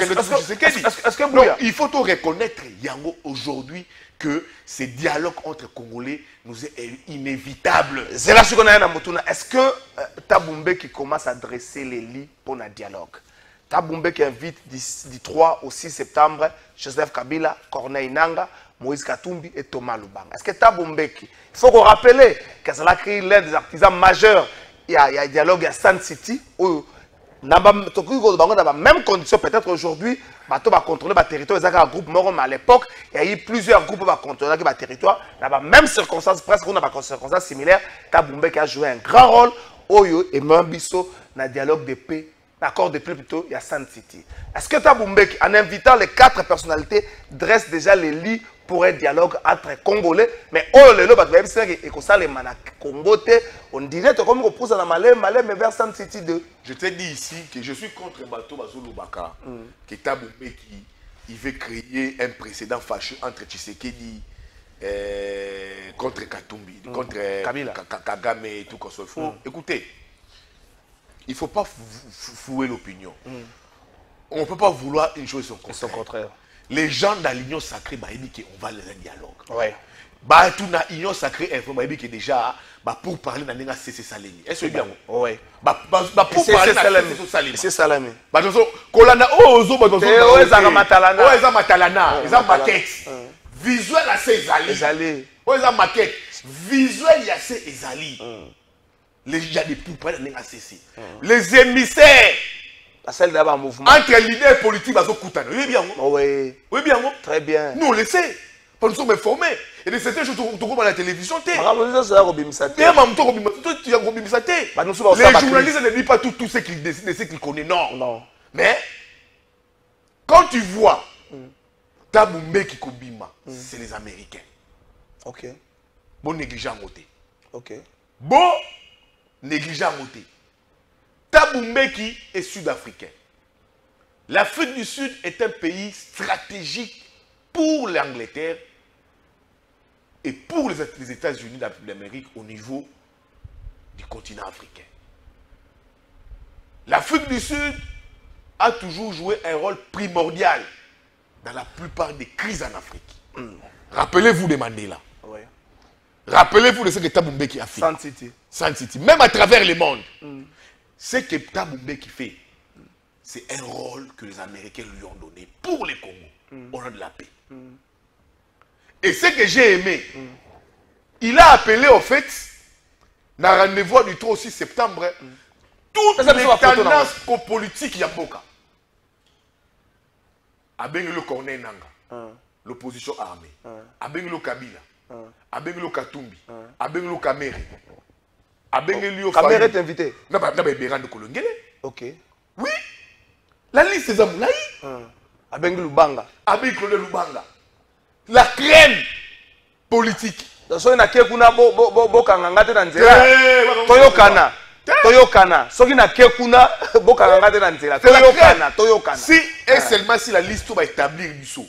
il faut reconnaître, Yango, aujourd'hui, que ces dialogues entre Congolais nous est inévitable. C'est là ce qu'on a dans Motuna. Est-ce que Thabo qui commence à dresser les lits pour un dialogue? Thabo qui invite du 3 au 6 septembre Joseph Kabila, Corneille Nangaa, Moïse Katumbi et Thomas Lubanga. Est-ce que Thabo il faut qu'on rappelle que ça a créé l'un des artisans majeurs. Il y a un dialogue à Sun City où dans la même condition, peut-être aujourd'hui, bateau va contrôler le territoire. Il y a un groupe mort, mais à l'époque, il y a eu plusieurs groupes qui vont contrôler le territoire. Dans la même circonstance, presque on a des circonstances similaires. Thabo qui a joué un grand rôle. Oyo et Mambiso dans le dialogue de paix, l'accord de paix plutôt, il y a Sun City. Est-ce que Thabo en invitant les 4 personnalités, dresse déjà les lits pour un dialogue entre Congolais? Mais oh le lot, et que ça les manak Congo, on dirait comme on pousse dans Malais, mais vers Sun City 2. Je te dis ici que je suis contre Bato Bazolo Baka, que Thabo il veut créer un précédent fâcheux entre Tshisekedi contre Katumbi, contre Kagame et tout comme ça. Écoutez, il ne faut pas fouer l'opinion. On ne peut pas vouloir une chose son contraire. Les gens dans l'union sacrée, on va aller dans un dialogue. Ouais. Tout dans l'union sacrée, qui déjà pour parler dans l'union c'est Salemi. Est-ce que bien? Oui. Pour parler dans Salemi. C'est Salemi. Kolana ozo matalana. Ils ont maquette. Visuel assez ezali. Ils ont maquette. Visuel assez ezali. Il y a des poupées dans l'union CC. Les émissaires. Mouvement. Entre leaders politiques, oui bien. Oui. Oui bien. Très bien. Nous on le sait. Nous sommes informés. Et de certains choses, tu vois à la télévision. Les journalistes ne disent pas tout ce qu'ils décident, ce qu'ils connaissent. Non. Mais quand tu vois Thabo qui Kobima, c'est les Américains. Ok. Bon négligent côté. Ok. Bon négligent côté. Thabo qui est sud-africain. L'Afrique du Sud est un pays stratégique pour l'Angleterre et pour les États-Unis d'Amérique au niveau du continent africain. L'Afrique du Sud a toujours joué un rôle primordial dans la plupart des crises en Afrique. Rappelez-vous de Mandela. Oui. Rappelez-vous de ce que Thabo Mbeki a fait. Sun City. Même à travers le monde. Ce que Thabo Mbeki fait, c'est un rôle que les Américains lui ont donné pour les Congo, au nom de la paix. Et ce que j'ai aimé, il a appelé au fait, dans le rendez-vous du 3 au 6 septembre, toutes les tendances politiques Yamboka. Abengelo Corneille Nangaa, l'opposition armée. Abengelo Kabila, Abengelo Katumbi, Abengelo Kamerhe. Kamerhe est invité. Non, mais Béran de Kolongele. Ok. Oui. La liste des Amoulaï. Abengelo Lubanga. Abengelo Lubanga. La crème politique. So ina ke kuna bokanganga te na nzela. Toyokana. So ina ke kuna bokanganga te na nzela. Toyokana. Si et seulement si la liste va établir du saut.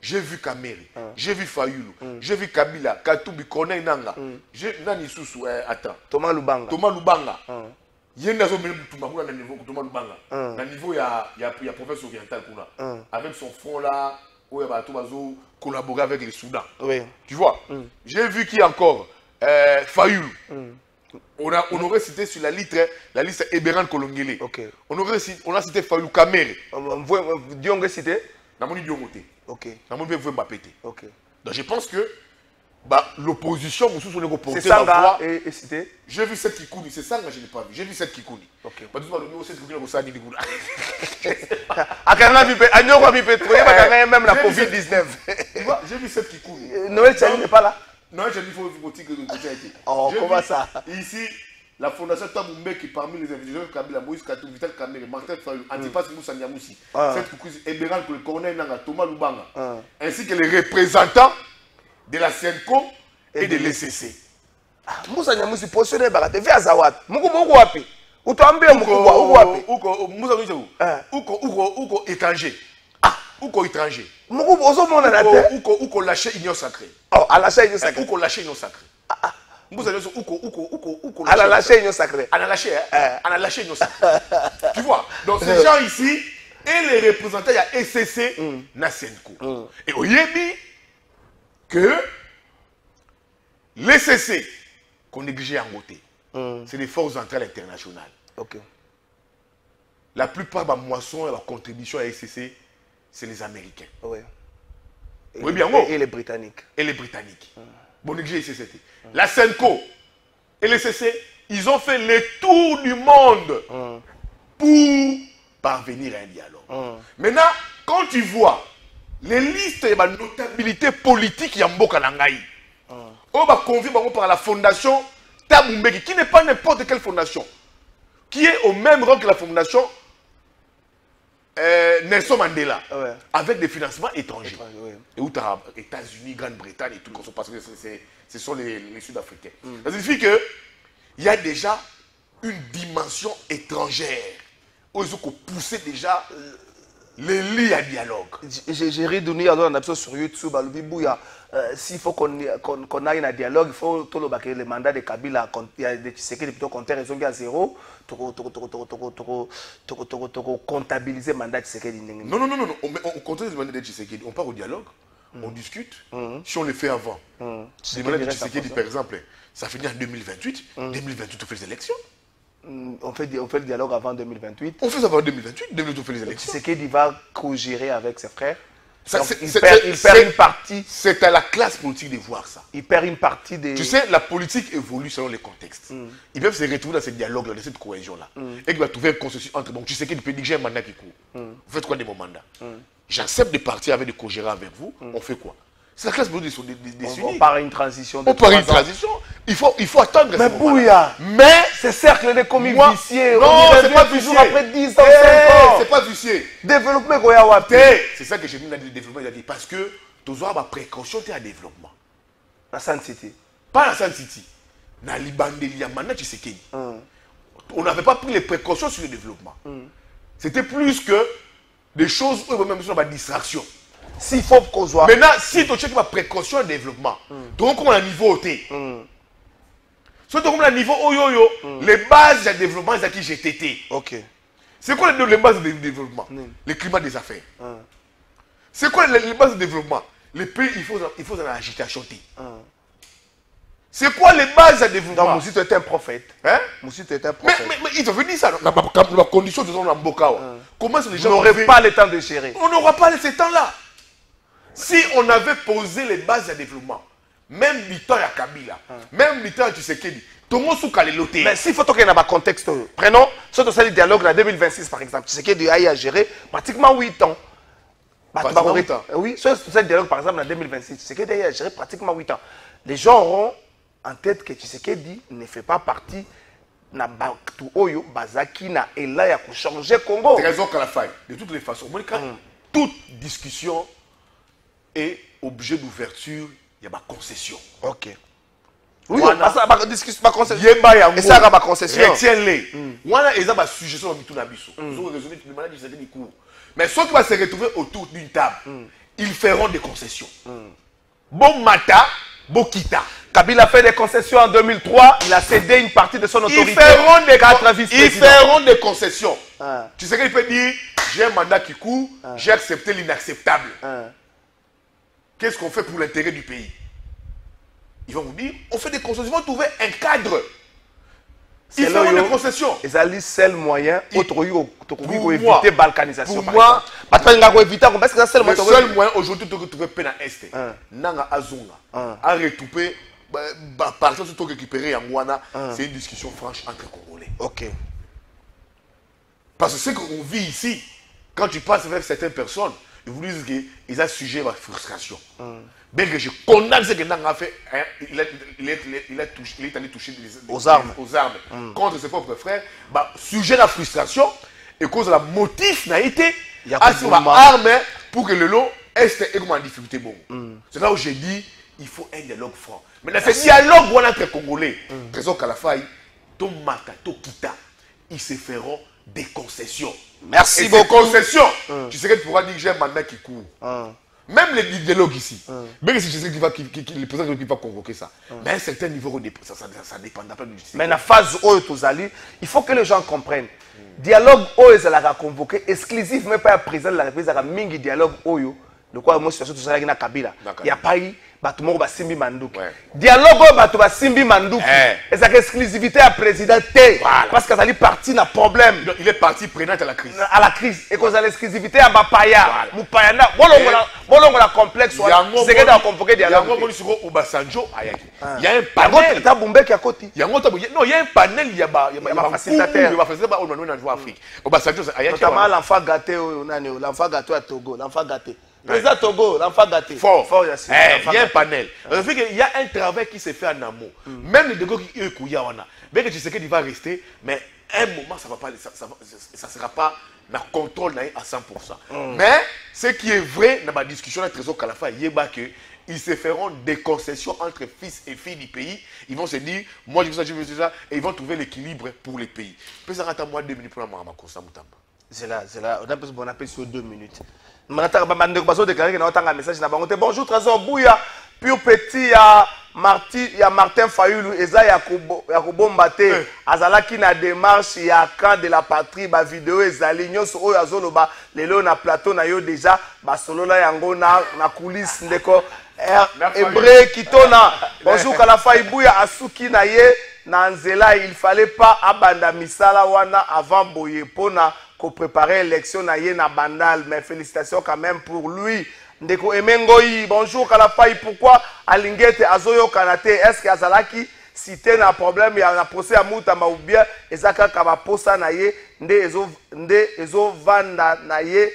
J'ai vu Kamerhe, j'ai vu Fayulu, j'ai vu Kabila, Katumbi, Corneille Nangaa. J'ai Nani Sousou, attends. Thomas Lubanga. Il y a un niveau Thomas Lubanga. Dans niveau il y a province orientale avec son front là où il va collaborer avec les Soudan. Oui. Tu vois. J'ai vu qui encore Fayulu. On aurait cité sur la liste Eberan Kolongele. Ok. On a cité Fayulu Kamerhe. Diongue cité. Namoni Diongote. Ok. Namoni Mbappé. Ok. Donc je pense que l'opposition, c'est Sanga et cité. J'ai vu cette Kikouni, c'est Sanga, je n'ai pas vu. J'ai vu cette Kikouni. Ok. Même la Covid-19. J'ai vu cette Kikouni. Noël Tchani n'est pas là. Noël j'ai dit qu'il faut que Oh, comment ça? Ici, la fondation Taboumbe qui parmi les investisseurs Kabila, Moïse Katou, Vital Kamere, Martin Fayou, Antipas Moussa Niamoussi, cette coucouze, Eberan, le colonel Nanga, Thomas Lubanga, ainsi que les représentants de la CENCO et de l'ECC. Moussa Niamoussi, positionné Barate, via Zawat, Moukou Wapi. Ou tu as un peu Moukou Wapi. Moussa Niamoussi, ou étranger. Ou étranger. Moukou Ozo Mona la terre. Ou lâché Union Sacrée. Oh, à lâcher Union Sacrée. Ou lâché Union Sacrée. Moussa Niamoussi, ou à la lâcher Union Sacrée. À la lâché Union Sacrée. Tu vois? Donc ces gens ici, et les représentants, il y a ECC, Nasenko. Et au Yébi, que l'ECC, qu'on négligeait en côté, c'est les forces centrales internationales. Ok. La plupart de la moisson et la contribution à l'ECC, c'est les Américains. Oui. Oui, bien, et les Britanniques. Et les Britanniques. Bon, négliger l'ECC. La CENCO et l'ECC, ils ont fait le tour du monde pour parvenir à un dialogue. Maintenant, quand tu vois les listes de notabilité politique Yamboka Langaï, on va convier par la fondation Tabumbeki, qui n'est pas n'importe quelle fondation, qui est au même rang que la fondation Nelson Mandela, avec des financements étrangers. Et où tu as États-Unis, Grande-Bretagne et tout, parce que ce sont les Sud-Africains. Ça signifie qu'il y a déjà une dimension étrangère où ils ont poussé déjà les lits à dialogue. J'ai redonné un épisode sur YouTube à Lubibouya. S'il faut qu'on aille un dialogue, il faut que le mandat de Kabila, il y a des Tshisekedi plutôt compter, ils sont à zéro, comptabiliser le mandat de Tshisekedi. Non, on compte le mandat de Tshisekedi, on part au dialogue, on discute, si on le fait avant. Le mandat de Tshisekedi, par exemple, ça finit en 2028, 2028 on fait les élections. On fait le dialogue avant 2028. On fait ça avant 2028, 2028 on fait les élections. Tshisekedi va co-gérer avec ses frères. Il perd une partie. C'est à la classe politique de voir ça. Il perd une partie des... Tu sais, la politique évolue selon les contextes. Ils peuvent se retrouver dans ce dialogue-là, dans cette cohésion-là. Et qu'il va trouver un consensus entre... Donc tu sais qu'il peut dire que j'ai un mandat qui court. Vous faites quoi de mon mandat? J'accepte de partir avec de co-gérer avec vous. On fait quoi? C'est la classe politique des Unis. On part à une transition. On part à une transition. Il faut attendre. Mais Bouya, mais c'est cercle de commis vicieux. Non, c'est pas vicieux. Après 10 ans, 5 ans. C'est pas vicieux. Développement Goya Wapé. C'est ça que j'ai mis dans le développement. Parce que tu dois avoir précaution à développement. La Sand City. Pas la Sand City. Dans l'Ibandelia, maintenant tu sais qui. On n'avait pas pris les précautions sur le développement. C'était plus que des choses où il y a même une distraction. S'il faut qu'on soit. Maintenant, si tu checkes ma précaution et développement, donc on a un niveau T. Si tu as un niveau Oyoyo, les bases de développement, c'est qui GTT. Ok. C'est quoi les bases de développement? Le climat des affaires. C'est quoi les bases de développement? Les pays, il faut dans l'agitation. C'est quoi les bases de développement? Donc, Moussi, tu étais un prophète. Hein? Moussi, tu étais un prophète. Mais ils ont dit ça. La condition de dans Mboka. Comment les gens n'auraient pas le temps de gérer? On n'aura pas ce temps-là. Si on avait posé les bases de développement, même l'État à Kabila, même l'État à Tshisekedi, tout le monde sous Kaleloté. Mais s'il faut qu'il y ait un contexte, prenons, ce que le dialogue en 2026 par exemple, Tshisekedi a eu à gérer pratiquement 8 ans. Pratiquement 8 ans. Oui, ce dialogue par exemple en 2026, Tshisekedi a eu à gérer pratiquement 8 ans. Les gens auront en tête que Tshisekedi ne fait pas partie na Baktu Oyo, Bazaki, na Ela pour changer Congo. C'est raison qu'à la faille. De toutes les façons, toute discussion est objet d'ouverture, il y a ma concession. Ok. Oui, ça ma discussion, ma concession. Et ça ma concession. Retiens-les. Voilà, ils ont ma suggestion dans la biso. Ils ont raisonné tout le monde qui des cours. Mais ceux qui vont se retrouver autour d'une table, ils feront des concessions. Bon Mata, Bokita. Kabila fait des concessions en 2003, il a cédé une partie de son autorité. Ils feront des concessions. Tu sais qu'il peut dire, j'ai un mandat qui court, j'ai accepté l'inacceptable. Qu'est-ce qu'on fait pour l'intérêt du pays? Ils vont vous dire, on fait des concessions, ils vont trouver un cadre. Ils feront des concessions. Ils ont le seul moyen pour éviter la balkanisation. Pour moi, le seul moyen aujourd'hui de trouver peine à Est, Nanga Azunga, à retrouver, par exemple, si tu récupérer Yangwana, c'est une discussion franche entre Congolais. Ok. Parce que ce qu'on vit ici, quand tu passes avec certaines personnes, ils vous disent qu'ils ont sujet à la frustration. Bien que je condamne ce que Nanga a fait, hein, il est allé toucher aux armes contre ses propres frères, bah, sujet à la frustration, et cause de la motif n'a été à sur arme pour que le lot est en difficulté. Bon. C'est là où j'ai dit il faut un dialogue franc. Mais dans ce dialogue, on entre Congolais, Trésor Kalafaï, ton Mata, ton Kita, ils se feront des concessions. Merci beaucoup. Ces concessions, tu sais que tu pourras dire que j'ai un mandat qui court. Même les dialogues ici, même si je sais que le président qui va convoquer ça, mais à un certain niveau, ça ne dépend pas du système. Mais dans la phase où il faut que les gens comprennent. Dialogue Oyo, ça l'a convoqué exclusif, mais pas le président de la République, ça a mis dialogue Oyo. De quoi, moi, situation tout ça, il y a Kabila. Il n'y a pas eu. Batumoko ba simbi manduki. Dialogue batu ba simbi manduki. Et ça exclusivité à président T. Parce que ça lui parti na problème. Il est parti prenant à la crise. À la crise. Et cause de l'exclusivité à Bapaya. Mupayana. Bolongo la complexe. C'est que dans convoqué dialogue. Il y a un panel. Il y a un panel qui a côté. Non, il y a un panel. Il y a un facilitateur. Il y a un facilitateur. Il y a un Afrique. Notamment l'enfant gâté. L'enfant gâté à Togo. L'enfant gâté. Président Togo, l'enfant gâté. Fort. Il y a un panel. Il y a un travail qui se fait en amont. Même les dégots qui sont bien que tu sais qu'il va rester, mais à un moment, ça ne sera pas dans le contrôle à 100%. Mais ce qui est vrai dans ma discussion avec Trésor Kalafa, il y a que ils se feront des concessions entre fils et filles du pays. Ils vont se dire, moi je veux ça, je veux ça, et ils vont trouver l'équilibre pour les pays. Peut-être que ça attend moi 2 minutes pour la Constant Moutamba. C'est là. On appelle sur 2 minutes. Bonjour Trésor Bouya, Pure Petit, il y a Martin Fayoulou, Eza Yakubo Mbate, Azalaki na démarche, il y a camp de la patrie, ba vidéo ezali nyonso oyo azoloba lelo na plateau na yo déjà ba solo la yango na coulisse ndeko Hébreu Kitona. Bonjour Kalafa Bouya asuki na ye na nzela, il fallait pas abanda misala wana avant boye pona pour préparer l'élection na bandal, mais félicitations quand même pour lui. Ndeko Emengoyi, bonjour Kalafaï, pourquoi Alingete Azoyo Kanate, est-ce que Azalaki cité un problème, il y a un procès à Moutama ou bien Ezaka Kabaposa naye, nde ezo vanda naye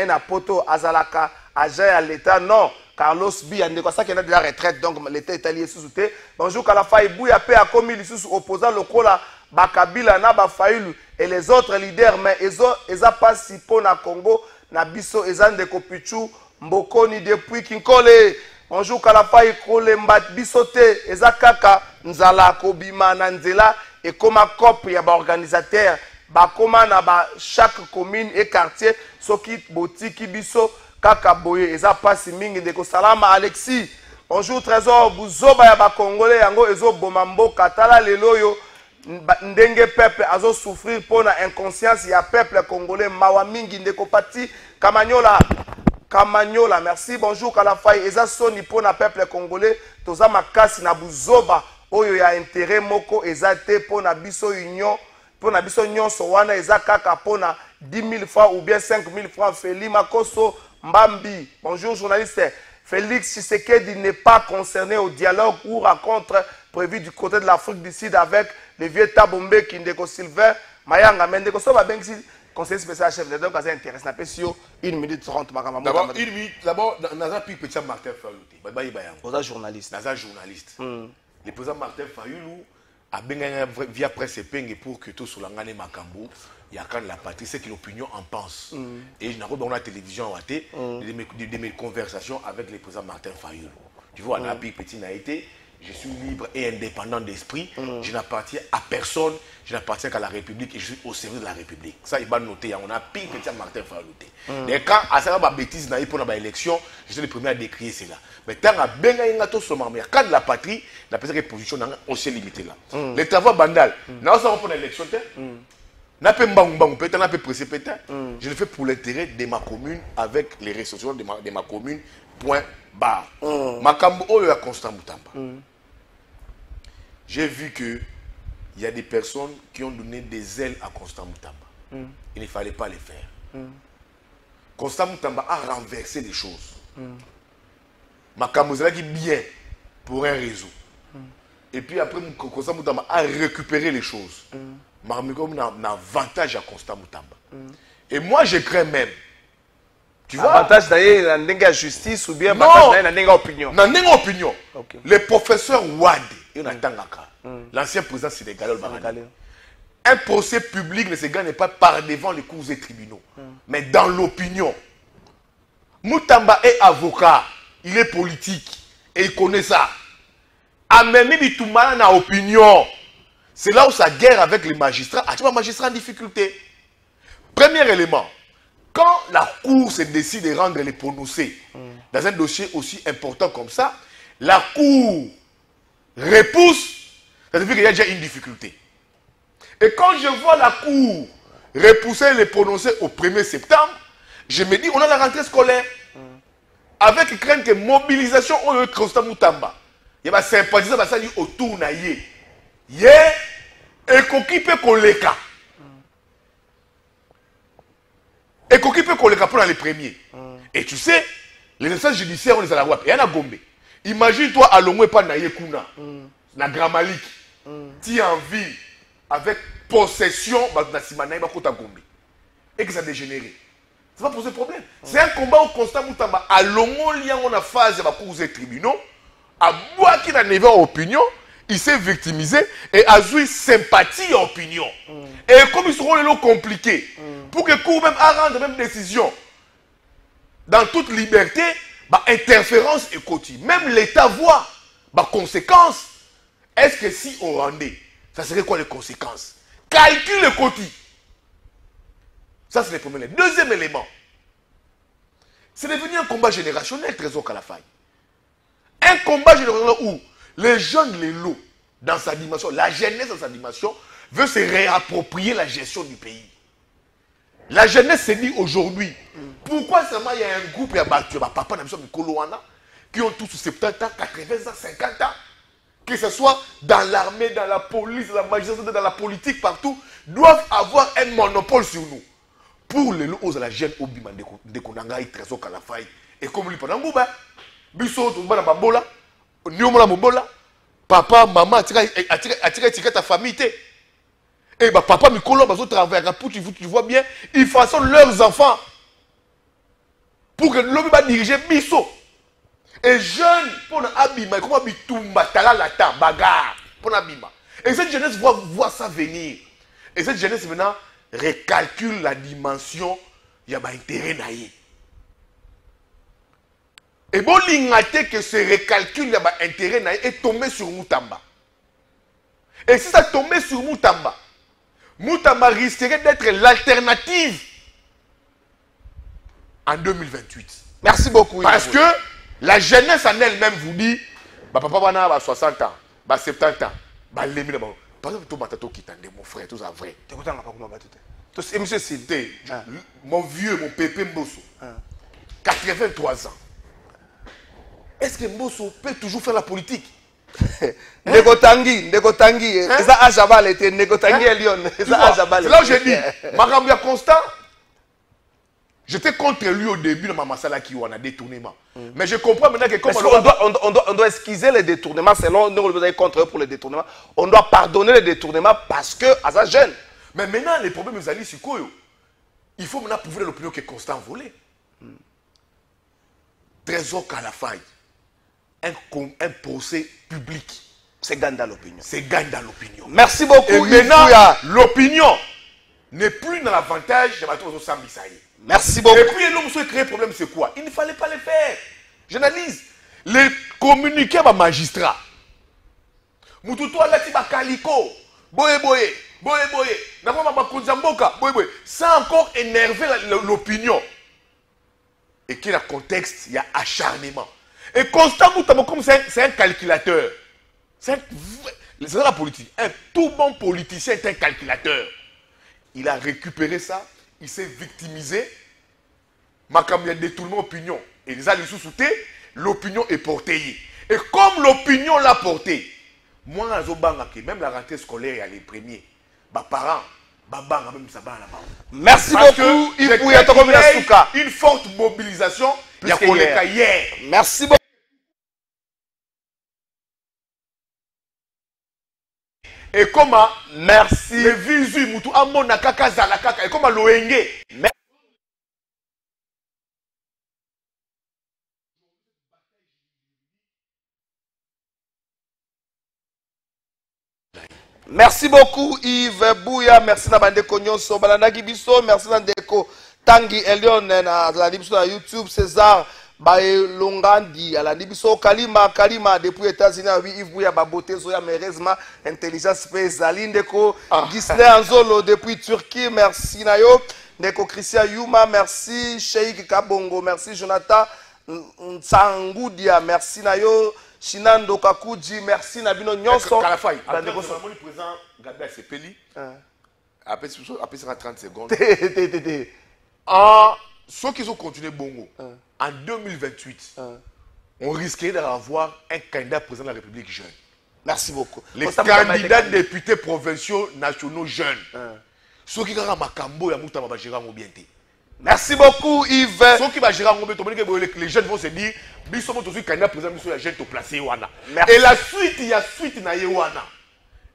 na poto Azalaka agent à l'État, non. Carlos Biya, ça qui est de la retraite, donc l'État est allié sous-souté. Bonjour Kalafaï, Bouya Pe a commis le sous opposant le Kola, Bakabila, Naba Fayoulou et les autres leaders, mais ils ont pas si pour na Congo, na biso, ils ont des copichou, Mbokoni depuis Kinkole. Bonjour Kalafaï, Kole Mbat Bisote, ils ont kaka, Nzala, Kobima, Nanzela, et comme un cop, il y a des organisateurs, Bakoma, chaque commune et quartier, Sokit, Boti, Kibiso, Kaka Boye, ils ont pas si mingi, de Salama Alexis. Bonjour Trésor, Bouzoba, ya ba Congolais, yango, Ezo Bomambo, Katala, Leloyo. Ndenge peuple azo souffrir pour la inconscience, il y a peuple congolais mawamingi ndeko pati Kamanyola, merci. Bonjour Kalafaï, eza soni pour la peuple congolais, toza makasi na buzoba oyo ya intérêt moko ezate pour na biso union, pour na biso nyonso wana eza kaka pour na 10 000 francs ou bien 5 000 francs. Feli Makoso Mbambi, bonjour journaliste. Félix Tshisekedi n'est pas concerné au dialogue ou rencontre prévu du côté de l'Afrique du Sud avec le vieux Tabombe Kindeko Sylvain Mayanga Mendeko Soba Bengsi, conseiller spécial chef de donc ça intéresse na pesio 1 minute 30 D'abord 1 minute, d'abord Naza Pi Petit Martin Fayoulou. Bye bye. Naza journaliste. Le président Martin Fayoulou a bien via presse épingle pour que tout sur l'angane Makambo, il y a quand la patrie, c'est que l'opinion en pense. Et je n'ai pas la télévision de mes conversations avec le président Martin Fayoulou. Tu vois, Nabi Petit n'a été, je suis libre et indépendant d'esprit, je n'appartiens à personne, je n'appartiens qu'à la République et je suis au service de la République. Ça, il va noter, on a pire Petit Martin Fayoulou. Et quand à ça va bêtise n'a pour l'élection, je suis le premier à décrier cela. Mais tant à Benga Ingato Somamé, quand la patrie, la personne position on s'est limité là. Les travaux bandal, n'a pas pour l'élection, n'a pas mbang peut-être, n'a pas pressé peut-être. Je le fais pour l'intérêt de ma commune avec les ressources de ma commune. Point barre. Makambo Oyo à Constant Moutamba. J'ai vu que il y a des personnes qui ont donné des ailes à Constant Moutamba. Il ne fallait pas les faire. Constant Moutamba a renversé les choses. Makambo Zala qui bien pour un réseau. Et puis après, Constant Moutamba a récupéré les choses. Marmikom n'a avantage à Constant Moutamba. Et moi, je crains même. Tu vois? Avantage d'ailleurs, la ndenge justice ou bien Non. avantage d'ailleurs, la opinion. Dans une opinion, Ok. le professeur Wade, l'ancien président sénégalais, un procès public ne se gagne pas par devant les cours et tribunaux, mais dans l'opinion. Moutamba est avocat, il est politique et il connaît ça. Amemi Bitoumana n'a opinion. C'est là où sa guerre avec les magistrats a un magistrat en difficulté. Premier élément, quand la cour se décide de rendre les prononcés dans un dossier aussi important comme ça, la cour repousse, ça veut dire qu'il y a déjà une difficulté. Et quand je vois la cour repousser les prononcés au 1er septembre, je me dis, on a la rentrée scolaire. Avec crainte que mobilisation, on a constat Moutamba. Il y a des sympathisants autour de yé. Yé, et qui peut koleka. Et qui peut koleka pour les premiers. Et tu sais, les instances judiciaires, on les a la wap. Et il y en a Gombe. Imagine-toi à Longwe pas na Yekuna, na Gramalik. Tu es en ville avec possession de Simanaï, et que ça a dégénéré. Ça va poser problème. C'est un combat au constat Moutamba. À Longolia, on a phase de la cour des tribunaux. À Bois qui n'a pas opinion, il s'est victimisé et a joué sympathie et opinion. Et comme ils seront les lots compliqués, pour que la cour même rende même décision, dans toute liberté, bah, interférence et quotidien. Même l'État voit bah, conséquences. Est-ce que si on rendait, ça serait quoi les conséquences? Calcule le quotidien. Ça, c'est le premier élément. Deuxième élément, c'est devenu un combat générationnel, Trésor Kalafaye. Un combat générationnel où les jeunes, les lots, dans sa dimension, la jeunesse dans sa dimension, veut se réapproprier la gestion du pays. La jeunesse se dit aujourd'hui, pourquoi seulement il y a un groupe, il y a papa, qui ont tous 70 ans, 80 ans, 50 ans, que ce soit dans l'armée, dans la police, dans la magistrature, dans la politique, partout, doivent avoir un monopole sur nous. Pour les lots à la jeune Obima de Konanga, Trésor Kalafaye, et comme lui pendant Ngouba, Bisso, Toumba Babola, Nyomola Mobola, papa, maman, attiré ta famille. Et bah, papa, Mikolo, bah, tu vois bien, ils façonnent leurs enfants pour que l'homme va diriger Bisso. Et jeune, pour Abima, comment Bitumba, Talalata, bagarre, pour Abima. Et cette jeunesse voit ça venir. Et cette jeunesse maintenant recalcule la dimension, il y a un intérêt naïe. Et bon, l'ingate que ce recalcul, il y a un intérêt naïe est tombé sur Moutamba. Et si ça tombait sur Moutamba, Moutamba risquerait d'être l'alternative en 2028. Merci beaucoup. Parce que la jeunesse en elle-même vous dit, bah, papa va 60 ans, bah, 70 ans, bah, les mille, par exemple, tout matato qui t'en mon frère, tout ça vrai. Et monsieur Sinté, mon vieux, mon pépé Mbosso, 83 ans. Est-ce que Mbosso peut toujours faire la politique? Negotangi, ça a Jabal été Negotangi et Lyon. C'est là où j'ai dit, Marambia Constant, j'étais contre lui au début de Mamasala qui a détournement. Mais je comprends maintenant que comme on doit esquiser les détournements selon nous, vous avez contre eux pour les détournements. On doit pardonner les détournements parce que à ça jeune. Mais maintenant, les problèmes, vous allez sur quoi? Il faut maintenant prouver l'opinion qui est constant volé. Trésor Kalafaye, un procès public. C'est gagne dans l'opinion. C'est gagne dans l'opinion. Merci beaucoup. Et maintenant, l'opinion n'est plus dans l'avantage de Matou Sambisaï. Merci beaucoup. Et puis, l'homme qui a créé le problème, c'est quoi? Il ne fallait pas le faire. J'analyse. Les communiqués à magistrat. Moutoutou alati bakaliko. Boye. Ça a encore énervé l'opinion. Et qui est le contexte, il y a acharnement. Et Constant Moutamba, comme c'est un calculateur. C'est la politique. Un tout bon politicien est un calculateur. Il a récupéré ça. Il s'est victimisé. Makam y a détourné l'opinion. Et les alliés sous-soutés, l'opinion est portée. Et comme l'opinion l'a portée, moi, même la rentrée scolaire, il y a les premiers. Mes parents, même ça va là-bas. Merci beaucoup. Il y a une forte mobilisation. Il y a hier. Merci beaucoup. Et comment, merci, le visu, Moutou, Amona, Kaka, Zala, Kaka, et comment l'Oenge. Merci beaucoup Yves Bouya, merci na bandeko nyonso balandaki biso, merci na ndeko Tangi Elion na biso na YouTube, César Baelongandi alandi biso, Kalima depuis États-Unis, oui Yves Bouya babote zoya merezma intelligence space alindeko Gisle Anzolo depuis Turquie, merci na yo ndeko Christian Yuma, merci Sheikh Kabongo, merci Jonathan Nsangudia, merci na yo Shinando Kakuji, merci Nabino Nyonso. Kalafai, le président Gabriel Sepeli, après 30 secondes. Ceux qui ont continué Bongo, en 2028, on risquerait d'avoir un candidat président de la République jeune. Merci beaucoup. Les candidats députés provinciaux nationaux jeunes. Ceux qui ont Makambo et Moutama Bajira Mobienté. Merci beaucoup Yves. Ceux qui vont gérer les jeunes vont se dire ils sont tous les candidats président les jeunes ont placé Wana. Et la suite, il y a suite na Wana.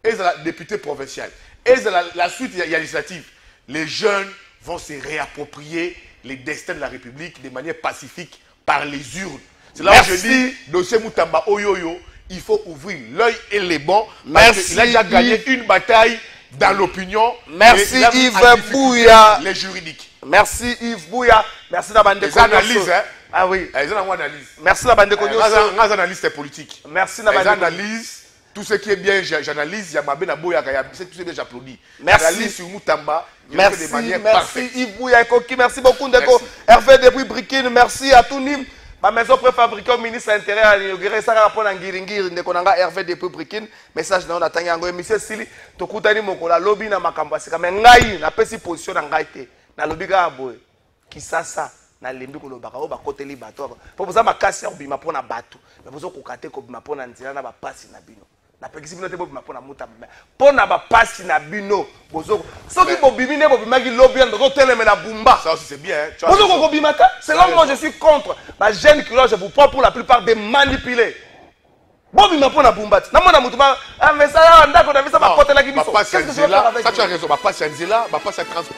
Et la députée provinciale. Et la suite, il y a législative. Les jeunes vont se réapproprier les destins de la République de manière pacifique par les urnes. C'est là où je dis, dossier Moutamba Oyoyo, il faut ouvrir l'œil et les bons. Merci. Il a déjà gagné une bataille dans l'opinion. Merci Yves Bouya. Les juridiques. Merci Yves Bouya. Merci la bande de les analyses, hein? Ah oui. Ils ont une analyse. Merci la bande de les analyses politiques. Merci la bande de analyse. Tout ce qui est bien, j'analyse. Il y a Mabé Naboya, tout ce qui est bien, j'applaudis. Merci. Analyse sur Moutamba. Merci, merci Yves Bouya. Merci beaucoup Ndeko. Hervé depuis Brikine. Merci à tout Nim. Ma maison préfabriquée au ministre de l'Intérieur à l'inaugurer ça rapport à Ngiringiri Ndeko nanga Hervé depuis Brikine. Message na on attend yango monsieur Sili tokutani mokola lobby na makambo sika mais ngai na pesi position na ngai te. Na lobby ga boy. Kisasa na lembi ko lobaka o ba koteli bato. Po boza makasi ya bima pona bato. Mais bozo kokate ko bima pona nzela na ba pasi na bino. Na pekisi bino te bo bima pona muta. Pona ba pasi na bino bozo. Soki bo bimi ne bo bima ki lobby ndoko teleme na bumba. Ça aussi c'est bien. Bozo ko bima ta. C'est là moi je suis contre. Ma jeune culture je vous prends pour la plupart des manipulés. Bon bima pona bumba. Na mona mutu ba mais ça ndako na visa ba kotela ki biso. Ça tu as raison. Ba pasi nzela, ba pasi transport.